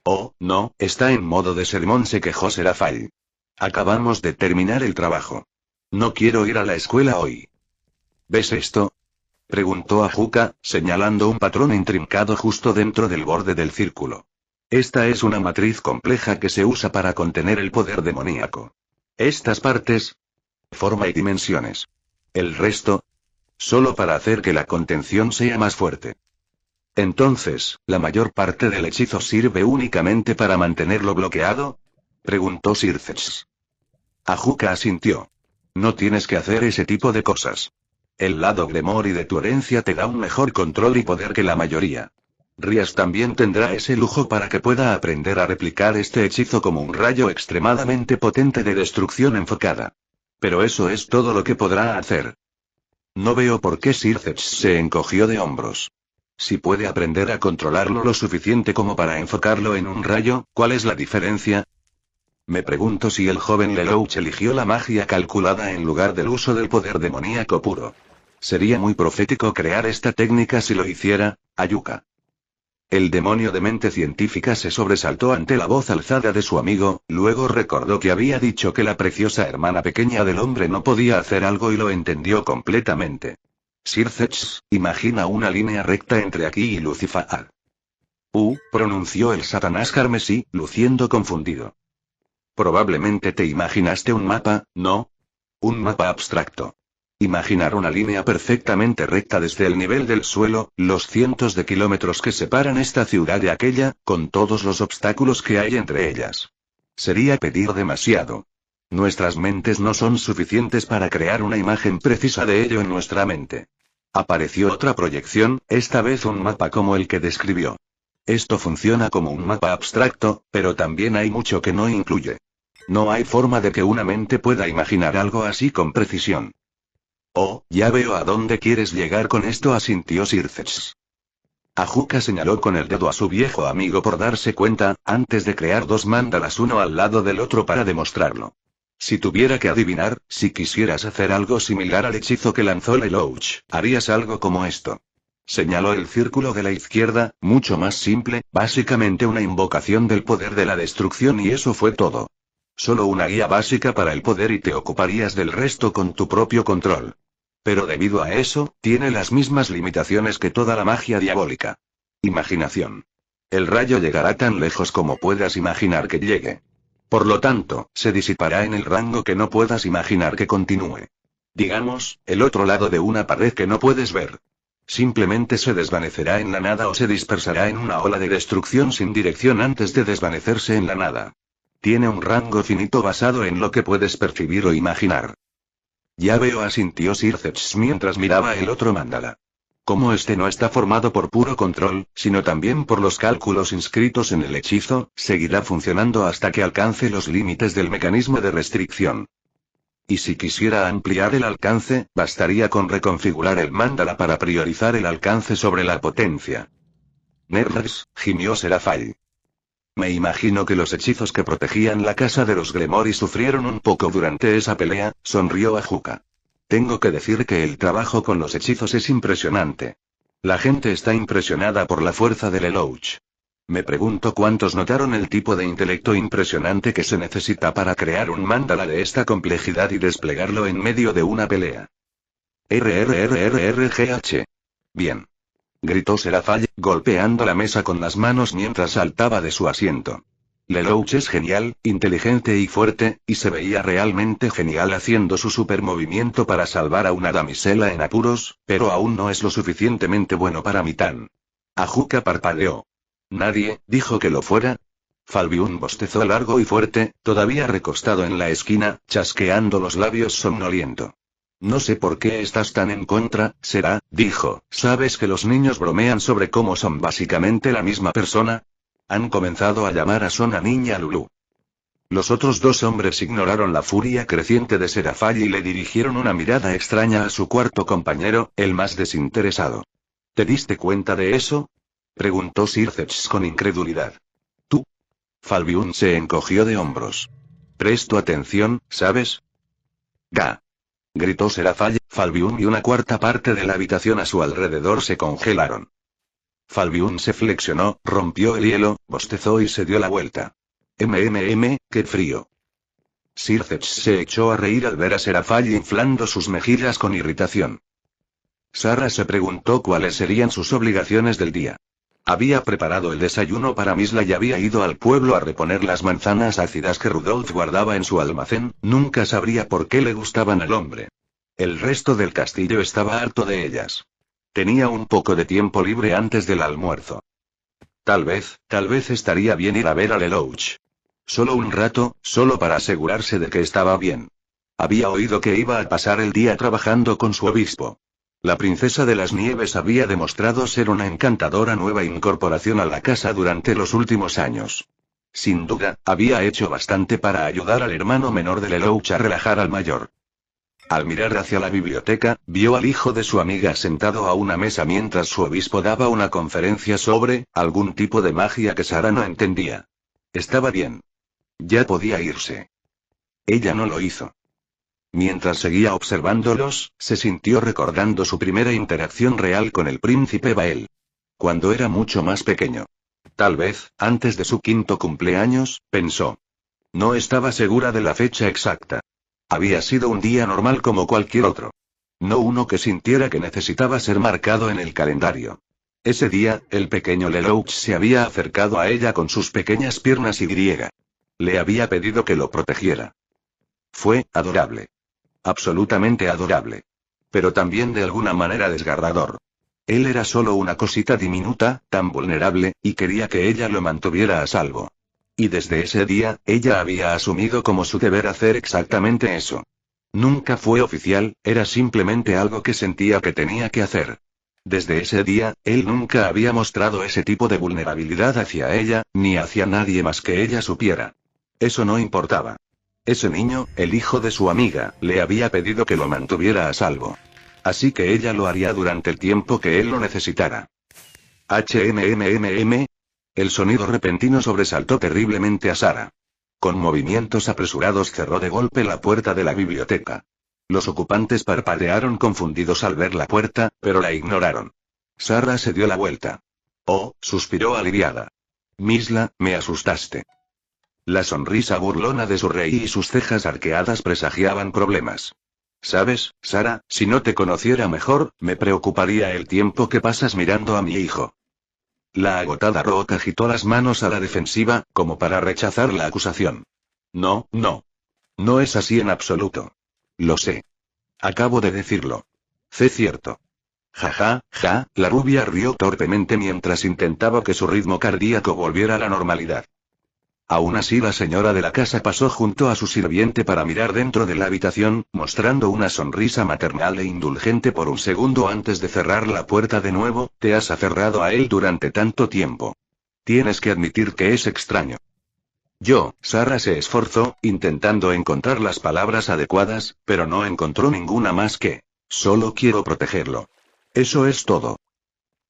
Oh, no, está en modo de sermón, se quejó Serafall. Acabamos de terminar el trabajo. No quiero ir a la escuela hoy. ¿Ves esto?, preguntó Ajuka, señalando un patrón intrincado justo dentro del borde del círculo. Esta es una matriz compleja que se usa para contener el poder demoníaco. Estas partes, forma y dimensiones. El resto, solo para hacer que la contención sea más fuerte. Entonces, ¿la mayor parte del hechizo sirve únicamente para mantenerlo bloqueado?, preguntó Sirceps. Ajuka asintió. No tienes que hacer ese tipo de cosas. El lado Gremori de tu herencia te da un mejor control y poder que la mayoría. Rías también tendrá ese lujo para que pueda aprender a replicar este hechizo como un rayo extremadamente potente de destrucción enfocada. Pero eso es todo lo que podrá hacer. No veo por qué. Sirceps se encogió de hombros. Si puede aprender a controlarlo lo suficiente como para enfocarlo en un rayo, ¿cuál es la diferencia? Me pregunto si el joven Lelouch eligió la magia calculada en lugar del uso del poder demoníaco puro. Sería muy profético crear esta técnica si lo hiciera, Ayuka. El demonio de mente científica se sobresaltó ante la voz alzada de su amigo, luego recordó que había dicho que la preciosa hermana pequeña del hombre no podía hacer algo y lo entendió completamente. Sirceps, imagina una línea recta entre aquí y Lucifer. Pronunció el Satanás carmesí, luciendo confundido. Probablemente te imaginaste un mapa, ¿no? Un mapa abstracto. Imaginar una línea perfectamente recta desde el nivel del suelo, los cientos de kilómetros que separan esta ciudad de aquella, con todos los obstáculos que hay entre ellas. Sería pedir demasiado. Nuestras mentes no son suficientes para crear una imagen precisa de ello en nuestra mente. Apareció otra proyección, esta vez un mapa como el que describió. Esto funciona como un mapa abstracto, pero también hay mucho que no incluye. No hay forma de que una mente pueda imaginar algo así con precisión. Oh, ya veo a dónde quieres llegar con esto, asintió Sirceps. Ajuka señaló con el dedo a su viejo amigo por darse cuenta, antes de crear dos mandalas uno al lado del otro para demostrarlo. Si tuviera que adivinar, si quisieras hacer algo similar al hechizo que lanzó Lelouch, harías algo como esto. Señaló el círculo de la izquierda, mucho más simple, básicamente una invocación del poder de la destrucción y eso fue todo. Solo una guía básica para el poder y te ocuparías del resto con tu propio control. Pero debido a eso, tiene las mismas limitaciones que toda la magia diabólica. Imaginación. El rayo llegará tan lejos como puedas imaginar que llegue. Por lo tanto, se disipará en el rango que no puedas imaginar que continúe. Digamos, el otro lado de una pared que no puedes ver. Simplemente se desvanecerá en la nada o se dispersará en una ola de destrucción sin dirección antes de desvanecerse en la nada. Tiene un rango finito basado en lo que puedes percibir o imaginar. Ya veo, asintió Sirceps mientras miraba el otro mandala. Como este no está formado por puro control, sino también por los cálculos inscritos en el hechizo, seguirá funcionando hasta que alcance los límites del mecanismo de restricción. Y si quisiera ampliar el alcance, bastaría con reconfigurar el mandala para priorizar el alcance sobre la potencia. Nerds, gimió Serafall. Me imagino que los hechizos que protegían la casa de los Gremori sufrieron un poco durante esa pelea, sonrió Ajuka. Tengo que decir que el trabajo con los hechizos es impresionante. La gente está impresionada por la fuerza del Lelouch. Me pregunto cuántos notaron el tipo de intelecto impresionante que se necesita para crear un mandala de esta complejidad y desplegarlo en medio de una pelea. RRRRRGH. Bien. Gritó Serafall, golpeando la mesa con las manos mientras saltaba de su asiento. Lelouch es genial, inteligente y fuerte, y se veía realmente genial haciendo su supermovimiento para salvar a una damisela en apuros, pero aún no es lo suficientemente bueno para Mitán. Ajuka parpadeó. Nadie dijo que lo fuera. Falbiún bostezó largo y fuerte, todavía recostado en la esquina, chasqueando los labios somnoliento. No sé por qué estás tan en contra, Sera, dijo. ¿Sabes que los niños bromean sobre cómo son básicamente la misma persona? Han comenzado a llamar a Sona niña Lulu. Los otros dos hombres ignoraron la furia creciente de Serafall y le dirigieron una mirada extraña a su cuarto compañero, el más desinteresado. ¿Te diste cuenta de eso? Preguntó Sircex con incredulidad. ¿Tú? Falbiún se encogió de hombros. Presto atención, ¿sabes? Ga. Gritó Serafall. Falbiún y una cuarta parte de la habitación a su alrededor se congelaron. Falbiún se flexionó, rompió el hielo, bostezó y se dio la vuelta. Qué frío. Sircex se echó a reír al ver a Serafall inflando sus mejillas con irritación. Sara se preguntó cuáles serían sus obligaciones del día. Había preparado el desayuno para Misla y había ido al pueblo a reponer las manzanas ácidas que Rudolf guardaba en su almacén, nunca sabría por qué le gustaban al hombre. El resto del castillo estaba harto de ellas. Tenía un poco de tiempo libre antes del almuerzo. Tal vez estaría bien ir a ver a Lelouch. Solo un rato, solo para asegurarse de que estaba bien. Había oído que iba a pasar el día trabajando con su obispo. La princesa de las nieves había demostrado ser una encantadora nueva incorporación a la casa durante los últimos años. Sin duda, había hecho bastante para ayudar al hermano menor de Lelouch a relajar al mayor. Al mirar hacia la biblioteca, vio al hijo de su amiga sentado a una mesa mientras su obispo daba una conferencia sobre algún tipo de magia que Sara no entendía. Estaba bien. Ya podía irse. Ella no lo hizo. Mientras seguía observándolos, se sintió recordando su primera interacción real con el príncipe Bael. Cuando era mucho más pequeño. Tal vez, antes de su 5º cumpleaños, pensó. No estaba segura de la fecha exacta. Había sido un día normal como cualquier otro. No uno que sintiera que necesitaba ser marcado en el calendario. Ese día, el pequeño Lelouch se había acercado a ella con sus pequeñas piernas y griega. Le había pedido que lo protegiera. Fue adorable. Absolutamente adorable. Pero también de alguna manera desgarrador. Él era solo una cosita diminuta, tan vulnerable, y quería que ella lo mantuviera a salvo. Y desde ese día, ella había asumido como su deber hacer exactamente eso. Nunca fue oficial, era simplemente algo que sentía que tenía que hacer. Desde ese día, él nunca había mostrado ese tipo de vulnerabilidad hacia ella, ni hacia nadie más que ella supiera. Eso no importaba. Ese niño, el hijo de su amiga, le había pedido que lo mantuviera a salvo. Así que ella lo haría durante el tiempo que él lo necesitara. HMMMM. El sonido repentino sobresaltó terriblemente a Sara. Con movimientos apresurados cerró de golpe la puerta de la biblioteca. Los ocupantes parpadearon confundidos al ver la puerta, pero la ignoraron. Sara se dio la vuelta. Oh, suspiró aliviada. Misla, me asustaste. La sonrisa burlona de su rey y sus cejas arqueadas presagiaban problemas. ¿Sabes, Sara? Si no te conociera mejor, me preocuparía el tiempo que pasas mirando a mi hijo. La agotada Rook agitó las manos a la defensiva, como para rechazar la acusación. No, no. No es así en absoluto. Lo sé. Acabo de decirlo. Sé cierto. La rubia rió torpemente mientras intentaba que su ritmo cardíaco volviera a la normalidad. Aún así la señora de la casa pasó junto a su sirviente para mirar dentro de la habitación, mostrando una sonrisa maternal e indulgente por un segundo antes de cerrar la puerta de nuevo. Te has aferrado a él durante tanto tiempo. Tienes que admitir que es extraño. Sara se esforzó, intentando encontrar las palabras adecuadas, pero no encontró ninguna más que, solo quiero protegerlo. Eso es todo.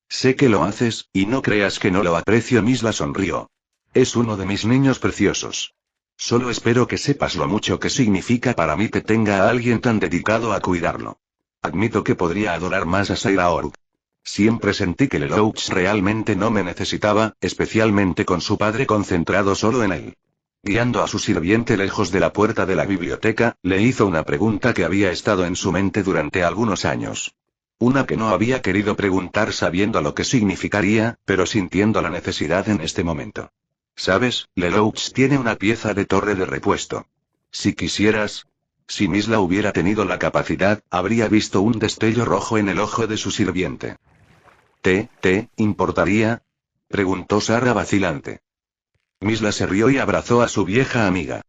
Sé que lo haces, y no creas que no lo aprecio. Misla sonrió. Es uno de mis niños preciosos. Solo espero que sepas lo mucho que significa para mí que tenga a alguien tan dedicado a cuidarlo. Admito que podría adorar más a Saira Org. Siempre sentí que Lelouch realmente no me necesitaba, especialmente con su padre concentrado solo en él. Guiando a su sirviente lejos de la puerta de la biblioteca, le hizo una pregunta que había estado en su mente durante algunos años. Una que no había querido preguntar sabiendo lo que significaría, pero sintiendo la necesidad en este momento. ¿Sabes? Lelouch tiene una pieza de torre de repuesto. Si quisieras... Si Misla hubiera tenido la capacidad, habría visto un destello rojo en el ojo de su sirviente. ¿Te importaría? Preguntó Sarah vacilante. Misla se rió y abrazó a su vieja amiga.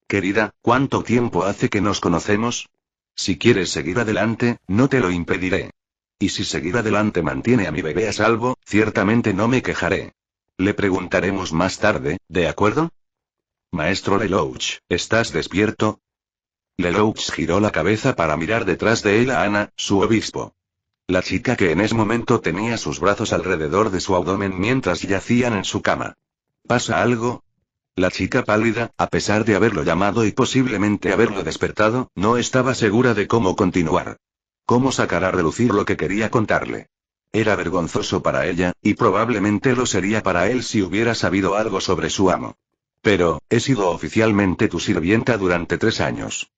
Querida, ¿cuánto tiempo hace que nos conocemos? Si quieres seguir adelante, no te lo impediré. Y si seguir adelante mantiene a mi bebé a salvo, ciertamente no me quejaré. Le preguntaremos más tarde, ¿de acuerdo? Maestro Lelouch, ¿estás despierto? Lelouch giró la cabeza para mirar detrás de él a Ana, su obispo. La chica que en ese momento tenía sus brazos alrededor de su abdomen mientras yacían en su cama. ¿Pasa algo? La chica pálida, a pesar de haberlo llamado y posiblemente haberlo despertado, no estaba segura de cómo continuar. ¿Cómo sacar a relucir lo que quería contarle? Era vergonzoso para ella, y probablemente lo sería para él si hubiera sabido algo sobre su amo. Pero, he sido oficialmente tu sirvienta durante 3 años.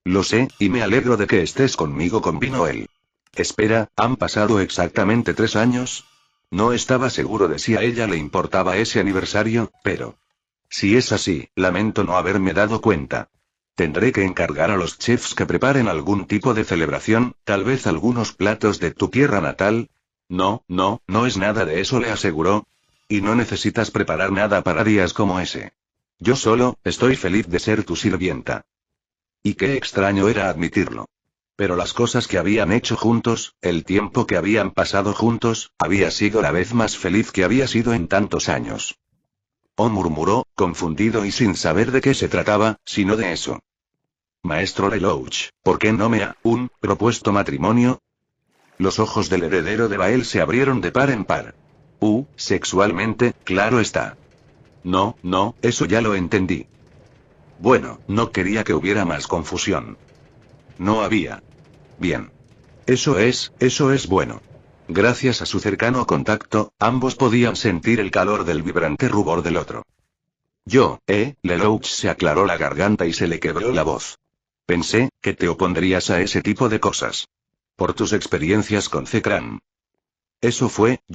Lo sé, y me alegro de que estés conmigo, convino él. Espera, ¿han pasado exactamente 3 años? No estaba seguro de si a ella le importaba ese aniversario, pero... Si es así, lamento no haberme dado cuenta. Tendré que encargar a los chefs que preparen algún tipo de celebración, tal vez algunos platos de tu tierra natal. No es nada de eso, le aseguró. Y no necesitas preparar nada para días como ese. Yo solo, estoy feliz de ser tu sirvienta. Y qué extraño era admitirlo. Pero las cosas que habían hecho juntos, el tiempo que habían pasado juntos, había sido la vez más feliz que había sido en tantos años. Oh, murmuró, confundido y sin saber de qué se trataba, sino de eso. Maestro Lelouch, ¿por qué no me ha propuesto matrimonio? Los ojos del heredero de Bael se abrieron de par en par. Sexualmente, claro está. No, eso ya lo entendí. Bueno, no quería que hubiera más confusión. No había. Bien. Eso es bueno. Gracias a su cercano contacto, ambos podían sentir el calor del vibrante rubor del otro. Lelouch se aclaró la garganta y se le quebró la voz. Pensé que te opondrías a ese tipo de cosas. Por tus experiencias con Zekran. Yo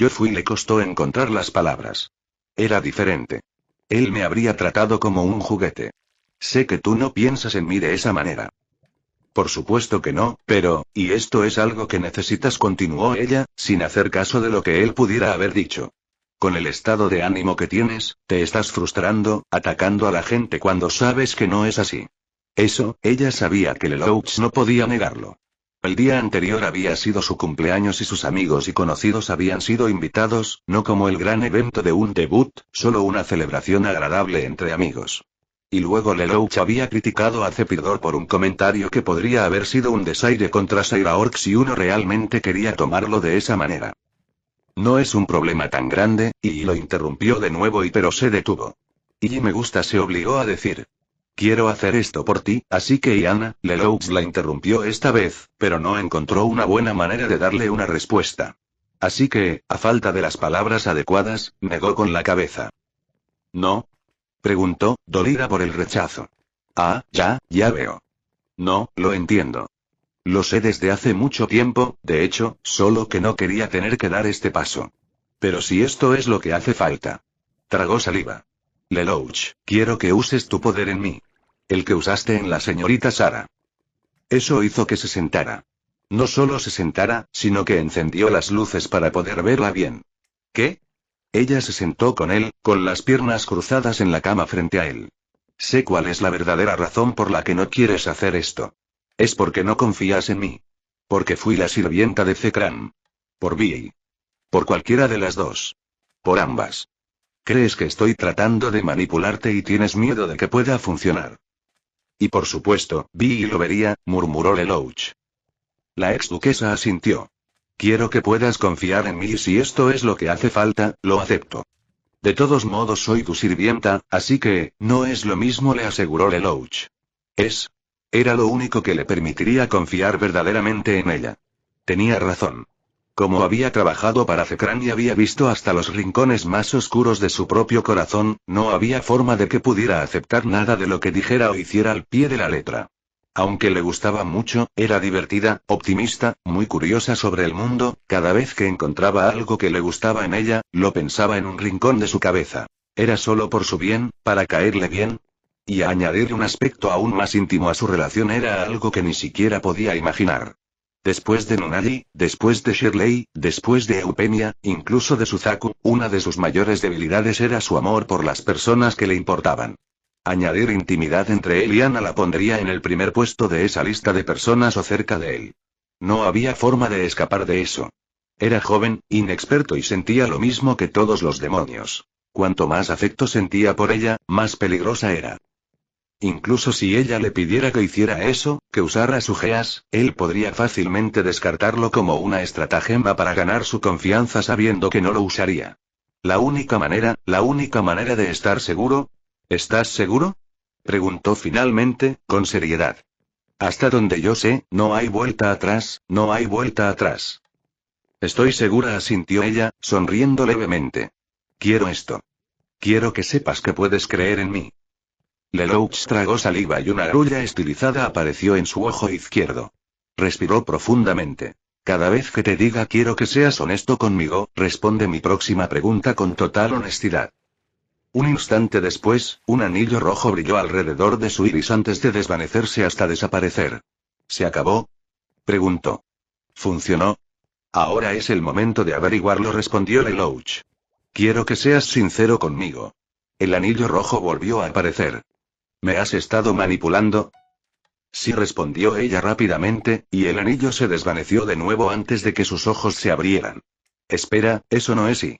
fui, le costó encontrar las palabras. Era diferente. Él me habría tratado como un juguete. Sé que tú no piensas en mí de esa manera. Por supuesto que no, pero, y esto es algo que necesitas, continuó ella, sin hacer caso de lo que él pudiera haber dicho. Con el estado de ánimo que tienes, te estás frustrando, atacando a la gente cuando sabes que no es así. Ella sabía que Lelouch no podía negarlo. El día anterior había sido su cumpleaños y sus amigos y conocidos habían sido invitados, no como el gran evento de un debut, solo una celebración agradable entre amigos. Y luego Lelouch había criticado a Cepidor por un comentario que podría haber sido un desaire contra Saira Orc si uno realmente quería tomarlo de esa manera. No es un problema tan grande, y lo interrumpió de nuevo pero se detuvo. Y me gusta, se obligó a decir. Quiero hacer esto por ti, así que Iana, Lelouch la interrumpió esta vez, pero no encontró una buena manera de darle una respuesta. Así que, a falta de las palabras adecuadas, negó con la cabeza. ¿No? Preguntó, dolida por el rechazo. Ya veo. No, lo entiendo. Lo sé desde hace mucho tiempo, de hecho, solo que no quería tener que dar este paso. Pero si esto es lo que hace falta. Tragó saliva. Lelouch, quiero que uses tu poder en mí. El que usaste en la señorita Sarah. Eso hizo que se sentara. No solo se sentara, sino que encendió las luces para poder verla bien. ¿Qué? Ella se sentó con él, con las piernas cruzadas en la cama frente a él. Sé cuál es la verdadera razón por la que no quieres hacer esto. Es porque no confías en mí. Porque fui la sirvienta de Zekran. Por Vi. Por cualquiera de las dos. Por ambas. Crees que estoy tratando de manipularte y tienes miedo de que pueda funcionar. Y por supuesto, Vi lo vería, murmuró Lelouch. La ex duquesa asintió. Quiero que puedas confiar en mí y si esto es lo que hace falta, lo acepto. De todos modos soy tu sirvienta, así que, no es lo mismo, le aseguró Lelouch. Era lo único que le permitiría confiar verdaderamente en ella. Tenía razón. Como había trabajado para Zekran y había visto hasta los rincones más oscuros de su propio corazón, no había forma de que pudiera aceptar nada de lo que dijera o hiciera al pie de la letra. Aunque le gustaba mucho, era divertida, optimista, muy curiosa sobre el mundo, cada vez que encontraba algo que le gustaba en ella, lo pensaba en un rincón de su cabeza. ¿Era solo por su bien, para caerle bien? Y añadir un aspecto aún más íntimo a su relación era algo que ni siquiera podía imaginar. Después de Nunagi, después de Shirley, después de Eupemia, incluso de Suzaku, una de sus mayores debilidades era su amor por las personas que le importaban. Añadir intimidad entre él y Ana la pondría en el primer puesto de esa lista de personas o cerca de él. No había forma de escapar de eso. Era joven, inexperto y sentía lo mismo que todos los demonios. Cuanto más afecto sentía por ella, más peligrosa era. Incluso si ella le pidiera que hiciera eso, que usara su geas, él podría fácilmente descartarlo como una estratagema para ganar su confianza sabiendo que no lo usaría. La única manera de estar seguro. ¿Estás seguro? Preguntó finalmente, con seriedad. Hasta donde yo sé, no hay vuelta atrás, no hay vuelta atrás. Estoy segura, asintió ella, sonriendo levemente. Quiero esto. Quiero que sepas que puedes creer en mí. Lelouch tragó saliva y una grulla estilizada apareció en su ojo izquierdo. Respiró profundamente. Cada vez que te diga quiero que seas honesto conmigo, responde mi próxima pregunta con total honestidad. Un instante después, un anillo rojo brilló alrededor de su iris antes de desvanecerse hasta desaparecer. ¿Se acabó? Preguntó. ¿Funcionó? Ahora es el momento de averiguarlo, respondió Lelouch. Quiero que seas sincero conmigo. El anillo rojo volvió a aparecer. ¿Me has estado manipulando? Sí, respondió ella rápidamente, y el anillo se desvaneció de nuevo antes de que sus ojos se abrieran. Espera, eso no es sí.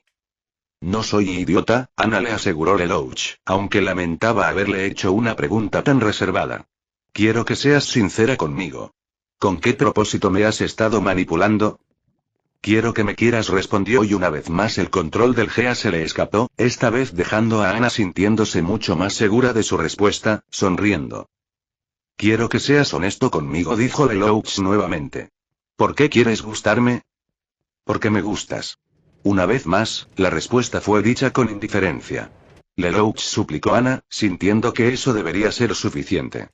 No soy idiota, Ana, le aseguró Lelouch, aunque lamentaba haberle hecho una pregunta tan reservada. Quiero que seas sincera conmigo. ¿Con qué propósito me has estado manipulando? Quiero que me quieras, respondió, y una vez más el control del Gea se le escapó, esta vez dejando a Ana sintiéndose mucho más segura de su respuesta, sonriendo. Quiero que seas honesto conmigo, dijo Lelouch nuevamente. ¿Por qué quieres gustarme? Porque me gustas. Una vez más, la respuesta fue dicha con indiferencia. Lelouch suplicó a Ana, sintiendo que eso debería ser suficiente.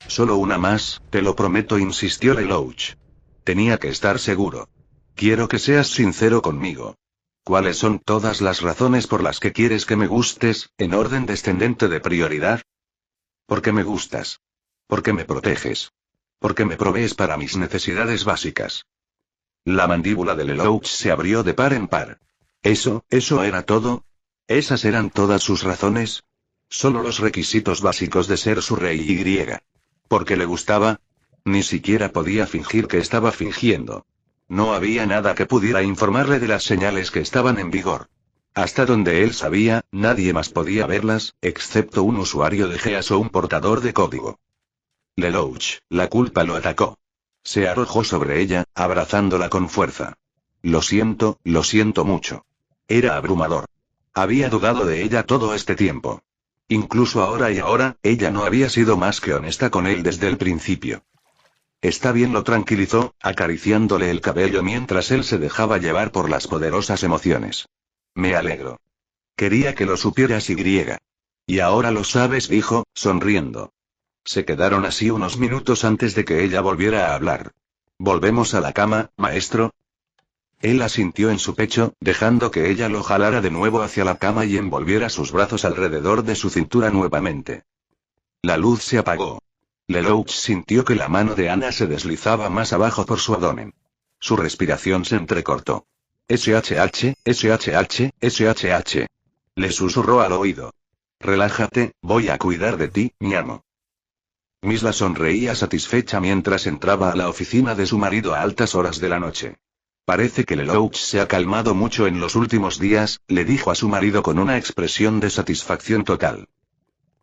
Solo una más, te lo prometo, insistió Lelouch. Tenía que estar seguro. Quiero que seas sincero conmigo. ¿Cuáles son todas las razones por las que quieres que me gustes, en orden descendente de prioridad? Porque me gustas. Porque me proteges. Porque me provees para mis necesidades básicas. La mandíbula de Lelouch se abrió de par en par. ¿Eso era todo? ¿Esas eran todas sus razones? Solo los requisitos básicos de ser su rey y. ¿Porque le gustaba? Ni siquiera podía fingir que estaba fingiendo. No había nada que pudiera informarle de las señales que estaban en vigor. Hasta donde él sabía, nadie más podía verlas, excepto un usuario de Geas o un portador de código. Lelouch, la culpa lo atacó. Se arrojó sobre ella, abrazándola con fuerza. Lo siento mucho. Era abrumador. Había dudado de ella todo este tiempo. Incluso ahora, ella no había sido más que honesta con él desde el principio. Está bien, lo tranquilizó, acariciándole el cabello mientras él se dejaba llevar por las poderosas emociones. Me alegro. Quería que lo supieras y. Y ahora lo sabes, dijo, sonriendo. Se quedaron así unos minutos antes de que ella volviera a hablar. ¿Volvemos a la cama, maestro? Él asintió en su pecho, dejando que ella lo jalara de nuevo hacia la cama y envolviera sus brazos alrededor de su cintura nuevamente. La luz se apagó. Lelouch sintió que la mano de Ana se deslizaba más abajo por su abdomen. Su respiración se entrecortó. SHH, SHH, SHH. Le susurró al oído. Relájate, voy a cuidar de ti, mi amo. Misla sonreía satisfecha mientras entraba a la oficina de su marido a altas horas de la noche. Parece que Lelouch se ha calmado mucho en los últimos días, le dijo a su marido con una expresión de satisfacción total.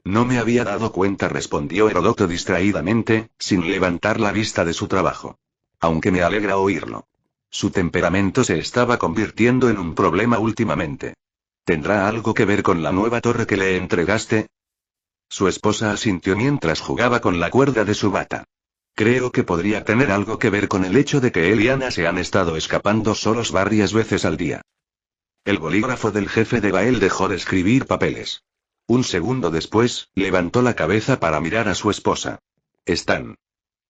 No me había dado cuenta, respondió Heródoto distraídamente, sin levantar la vista de su trabajo. Aunque me alegra oírlo. Su temperamento se estaba convirtiendo en un problema últimamente. ¿Tendrá algo que ver con la nueva torre que le entregaste? Su esposa asintió mientras jugaba con la cuerda de su bata. Creo que podría tener algo que ver con el hecho de que él y Ana se han estado escapando solos varias veces al día. El bolígrafo del jefe de Bael dejó de escribir papeles. Un segundo después, levantó la cabeza para mirar a su esposa. ¿Están?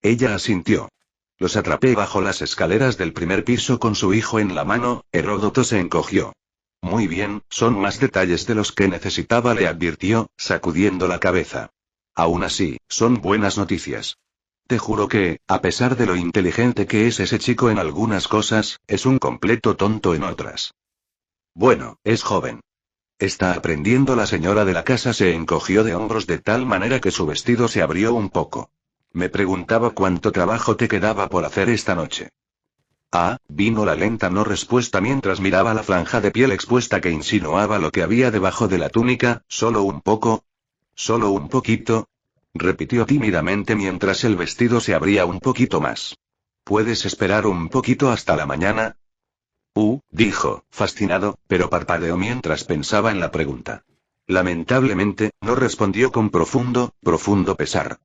Ella asintió. Los atrapé bajo las escaleras del primer piso con su hijo en la mano. Heródoto se encogió. Muy bien, son más detalles de los que necesitaba, le advirtió, sacudiendo la cabeza. Aún así, son buenas noticias. Te juro que, a pesar de lo inteligente que es ese chico en algunas cosas, es un completo tonto en otras. Bueno, es joven. Está aprendiendo. La señora de la casa se encogió de hombros de tal manera que su vestido se abrió un poco. Me preguntaba cuánto trabajo te quedaba por hacer esta noche. Vino la lenta no respuesta mientras miraba la franja de piel expuesta que insinuaba lo que había debajo de la túnica. ¿Solo un poco? ¿Solo un poquito? Repitió tímidamente mientras el vestido se abría un poquito más. ¿Puedes esperar un poquito hasta la mañana? Dijo, fascinado, pero parpadeó mientras pensaba en la pregunta. Lamentablemente, no respondió con profundo pesar.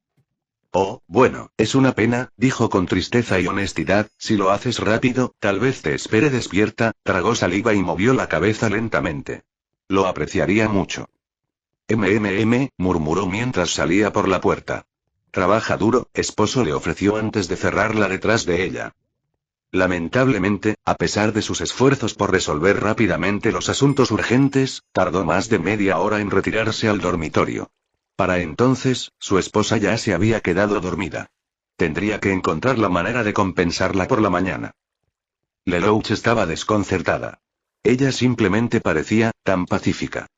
Oh, bueno, es una pena, dijo con tristeza y honestidad. Si lo haces rápido, tal vez te espere despierta. Tragó saliva y movió la cabeza lentamente. Lo apreciaría mucho. Murmuró mientras salía por la puerta. Trabaja duro, esposo, le ofreció antes de cerrarla detrás de ella. Lamentablemente, a pesar de sus esfuerzos por resolver rápidamente los asuntos urgentes, tardó más de media hora en retirarse al dormitorio. Para entonces, su esposa ya se había quedado dormida. Tendría que encontrar la manera de compensarla por la mañana. Lelouch estaba desconcertada. Ella simplemente parecía tan pacífica.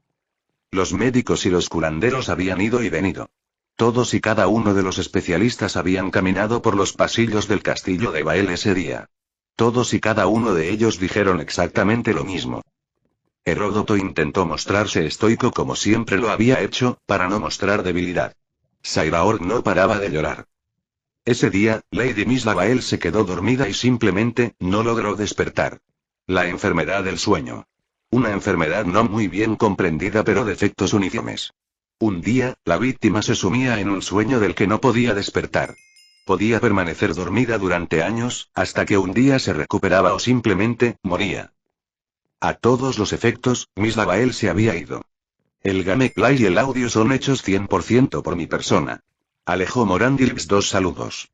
Los médicos y los curanderos habían ido y venido. Todos y cada uno de los especialistas habían caminado por los pasillos del castillo de Bael ese día. Todos y cada uno de ellos dijeron exactamente lo mismo. Heródoto intentó mostrarse estoico como siempre lo había hecho, para no mostrar debilidad. Sairaorg no paraba de llorar. Ese día, Lady Misla Bael se quedó dormida y simplemente no logró despertar. La enfermedad del sueño. Una enfermedad no muy bien comprendida pero de efectos uniformes. Un día, la víctima se sumía en un sueño del que no podía despertar. Podía permanecer dormida durante años, hasta que un día se recuperaba o simplemente moría. A todos los efectos, Misla Bael se había ido. El gameplay y el audio son hechos 100% por mi persona. Alejo Morandilx. 2 saludos.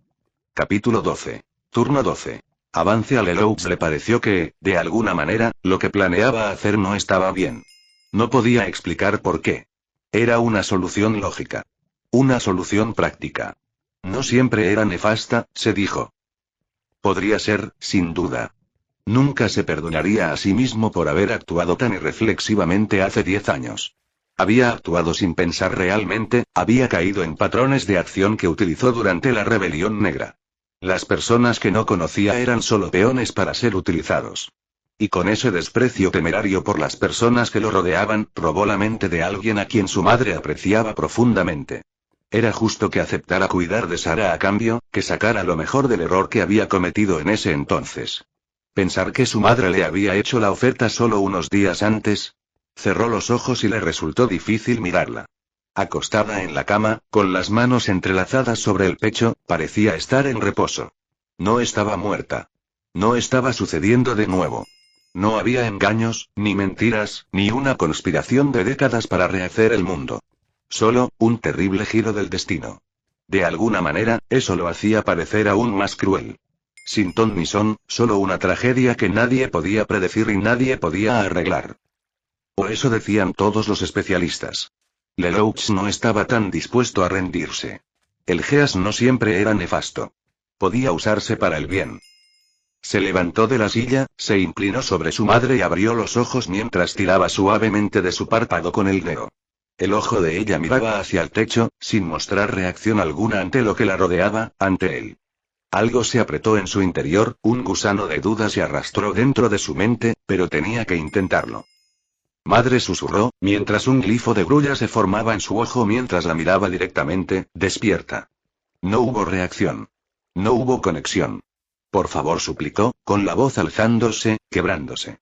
Capítulo 12. Turno 12. Avance. A Lelouch le pareció que, de alguna manera, lo que planeaba hacer no estaba bien. No podía explicar por qué. Era una solución lógica. Una solución práctica. No siempre era nefasta, se dijo. Podría ser, sin duda. Nunca se perdonaría a sí mismo por haber actuado tan irreflexivamente hace 10 años. Había actuado sin pensar realmente, había caído en patrones de acción que utilizó durante la Rebelión Negra. Las personas que no conocía eran solo peones para ser utilizados. Y con ese desprecio temerario por las personas que lo rodeaban, robó la mente de alguien a quien su madre apreciaba profundamente. Era justo que aceptara cuidar de Sara a cambio, que sacara lo mejor del error que había cometido en ese entonces. Pensar que su madre le había hecho la oferta solo unos días antes. Cerró los ojos y le resultó difícil mirarla. Acostada en la cama, con las manos entrelazadas sobre el pecho, parecía estar en reposo. No estaba muerta. No estaba sucediendo de nuevo. No había engaños, ni mentiras, ni una conspiración de décadas para rehacer el mundo. Solo, un terrible giro del destino. De alguna manera, eso lo hacía parecer aún más cruel. Sin ton ni son, solo una tragedia que nadie podía predecir y nadie podía arreglar. O eso decían todos los especialistas. Lelouch no estaba tan dispuesto a rendirse. El Geas no siempre era nefasto. Podía usarse para el bien. Se levantó de la silla, se inclinó sobre su madre y abrió los ojos mientras tiraba suavemente de su párpado con el dedo. El ojo de ella miraba hacia el techo, sin mostrar reacción alguna ante lo que la rodeaba, ante él. Algo se apretó en su interior, un gusano de duda se arrastró dentro de su mente, pero tenía que intentarlo. Madre, susurró, mientras un glifo de grulla se formaba en su ojo mientras la miraba directamente, despierta. No hubo reacción. No hubo conexión. Por favor, suplicó, con la voz alzándose, quebrándose.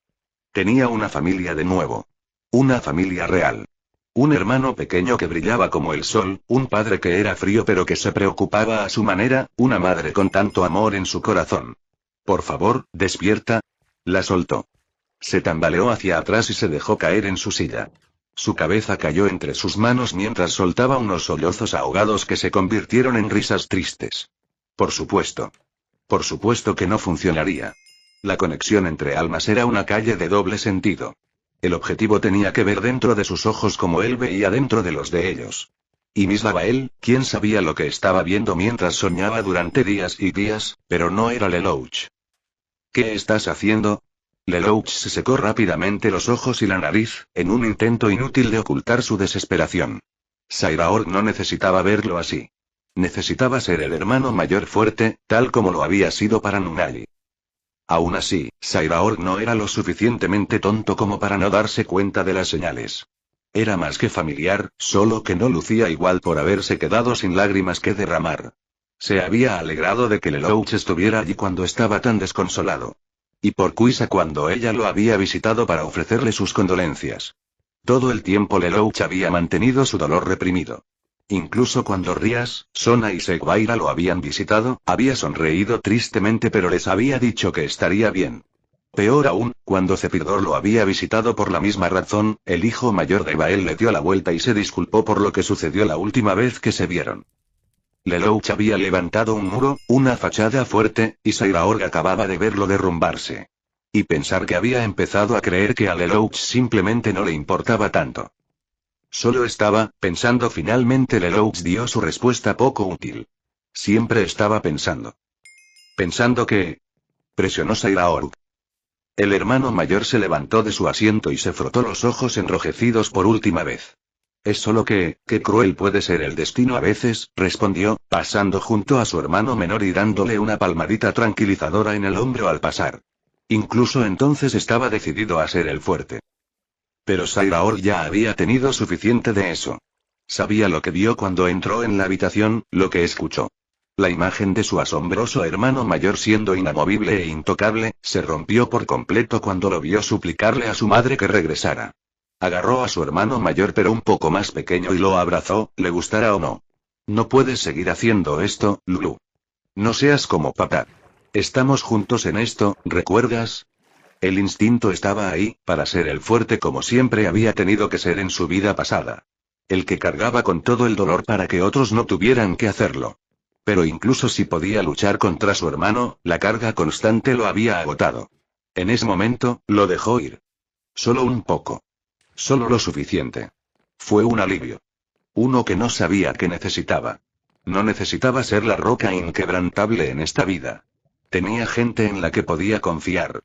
Tenía una familia de nuevo. Una familia real. Un hermano pequeño que brillaba como el sol, un padre que era frío pero que se preocupaba a su manera, una madre con tanto amor en su corazón. Por favor, despierta. La soltó. Se tambaleó hacia atrás y se dejó caer en su silla. Su cabeza cayó entre sus manos mientras soltaba unos sollozos ahogados que se convirtieron en risas tristes. Por supuesto. Por supuesto que no funcionaría. La conexión entre almas era una calle de doble sentido. El objetivo tenía que ver dentro de sus ojos como él veía dentro de los de ellos. Y Miss Lavael, quién sabía lo que estaba viendo mientras soñaba durante días y días, pero no era Lelouch. ¿Qué estás haciendo? Lelouch se secó rápidamente los ojos y la nariz, en un intento inútil de ocultar su desesperación. Sairaor no necesitaba verlo así. Necesitaba ser el hermano mayor fuerte, tal como lo había sido para Nunali. Aún así, Sairaor no era lo suficientemente tonto como para no darse cuenta de las señales. Era más que familiar, solo que no lucía igual por haberse quedado sin lágrimas que derramar. Se había alegrado de que Lelouch estuviera allí cuando estaba tan desconsolado. Y por Kuisa cuando ella lo había visitado para ofrecerle sus condolencias. Todo el tiempo Lelouch había mantenido su dolor reprimido. Incluso cuando Rías, Sona y Seguaira lo habían visitado, había sonreído tristemente pero les había dicho que estaría bien. Peor aún, cuando Zepirdor lo había visitado por la misma razón, el hijo mayor de Bael le dio la vuelta y se disculpó por lo que sucedió la última vez que se vieron. Lelouch había levantado un muro, una fachada fuerte, y Sairaorg acababa de verlo derrumbarse. Y pensar que había empezado a creer que a Lelouch simplemente no le importaba tanto. Solo estaba, pensando. Finalmente Lelouch dio su respuesta poco útil. Siempre estaba pensando. Pensando que... Presionó Sairaorg. El hermano mayor se levantó de su asiento y se frotó los ojos enrojecidos por última vez. Es solo que, qué cruel puede ser el destino a veces, respondió, pasando junto a su hermano menor y dándole una palmadita tranquilizadora en el hombro al pasar. Incluso entonces estaba decidido a ser el fuerte. Pero Sairaorg ya había tenido suficiente de eso. Sabía lo que vio cuando entró en la habitación, lo que escuchó. La imagen de su asombroso hermano mayor siendo inamovible e intocable, se rompió por completo cuando lo vio suplicarle a su madre que regresara. Agarró a su hermano mayor pero un poco más pequeño y lo abrazó, le gustara o no. No puedes seguir haciendo esto, Lulu. No seas como papá. Estamos juntos en esto, ¿recuerdas? El instinto estaba ahí, para ser el fuerte como siempre había tenido que ser en su vida pasada. El que cargaba con todo el dolor para que otros no tuvieran que hacerlo. Pero incluso si podía luchar contra su hermano, la carga constante lo había agotado. En ese momento, lo dejó ir. Solo un poco. Solo lo suficiente. Fue un alivio. Uno que no sabía que necesitaba. No necesitaba ser la roca inquebrantable en esta vida. Tenía gente en la que podía confiar.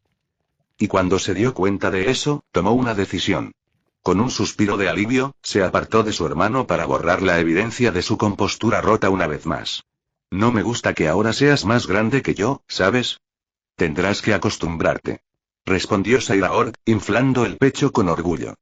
Y cuando se dio cuenta de eso, tomó una decisión. Con un suspiro de alivio, se apartó de su hermano para borrar la evidencia de su compostura rota una vez más. No me gusta que ahora seas más grande que yo, ¿sabes? Tendrás que acostumbrarte. Respondió Sairaorg, inflando el pecho con orgullo.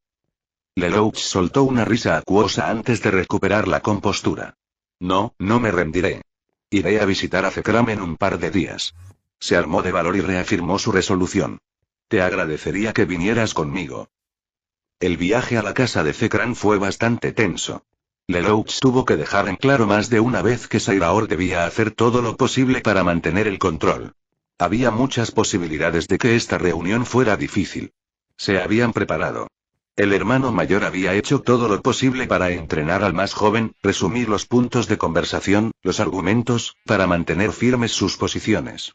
Lelouch soltó una risa acuosa antes de recuperar la compostura. No, no me rendiré. Iré a visitar a Zekram en un par de días. Se armó de valor y reafirmó su resolución. Te agradecería que vinieras conmigo. El viaje a la casa de Zekran fue bastante tenso. Lelouch tuvo que dejar en claro más de una vez que Sairaorg debía hacer todo lo posible para mantener el control. Había muchas posibilidades de que esta reunión fuera difícil. Se habían preparado. El hermano mayor había hecho todo lo posible para entrenar al más joven, resumir los puntos de conversación, los argumentos, para mantener firmes sus posiciones.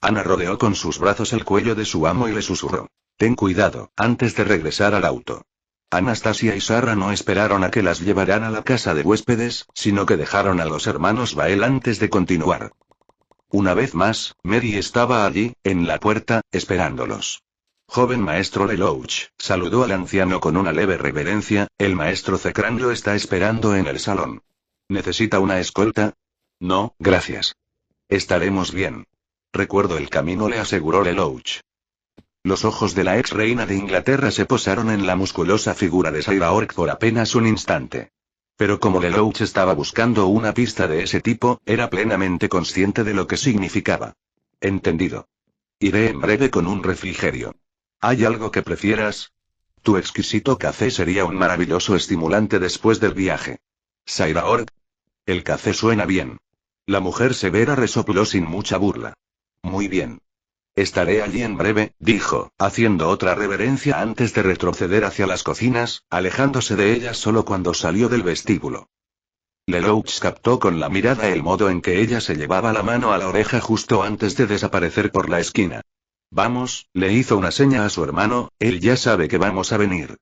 Ana rodeó con sus brazos el cuello de su amo y le susurró. Ten cuidado, antes de regresar al auto. Anastasia y Sarah no esperaron a que las llevaran a la casa de huéspedes, sino que dejaron a los hermanos Bael antes de continuar. Una vez más, Mary estaba allí, en la puerta, esperándolos. Joven maestro Lelouch, saludó al anciano con una leve reverencia, el maestro Zekran lo está esperando en el salón. ¿Necesita una escolta? No, gracias. Estaremos bien. Recuerdo el camino, le aseguró Lelouch. Los ojos de la ex reina de Inglaterra se posaron en la musculosa figura de Sairaorg por apenas un instante. Pero como Lelouch estaba buscando una pista de ese tipo, era plenamente consciente de lo que significaba. Entendido. Iré en breve con un refrigerio. ¿Hay algo que prefieras? Tu exquisito café sería un maravilloso estimulante después del viaje. Sairaorg. El café suena bien. La mujer severa resopló sin mucha burla. Muy bien. Estaré allí en breve, dijo, haciendo otra reverencia antes de retroceder hacia las cocinas, alejándose de ellas solo cuando salió del vestíbulo. Lelouch captó con la mirada el modo en que ella se llevaba la mano a la oreja justo antes de desaparecer por la esquina. Vamos, le hizo una seña a su hermano, él ya sabe que vamos a venir.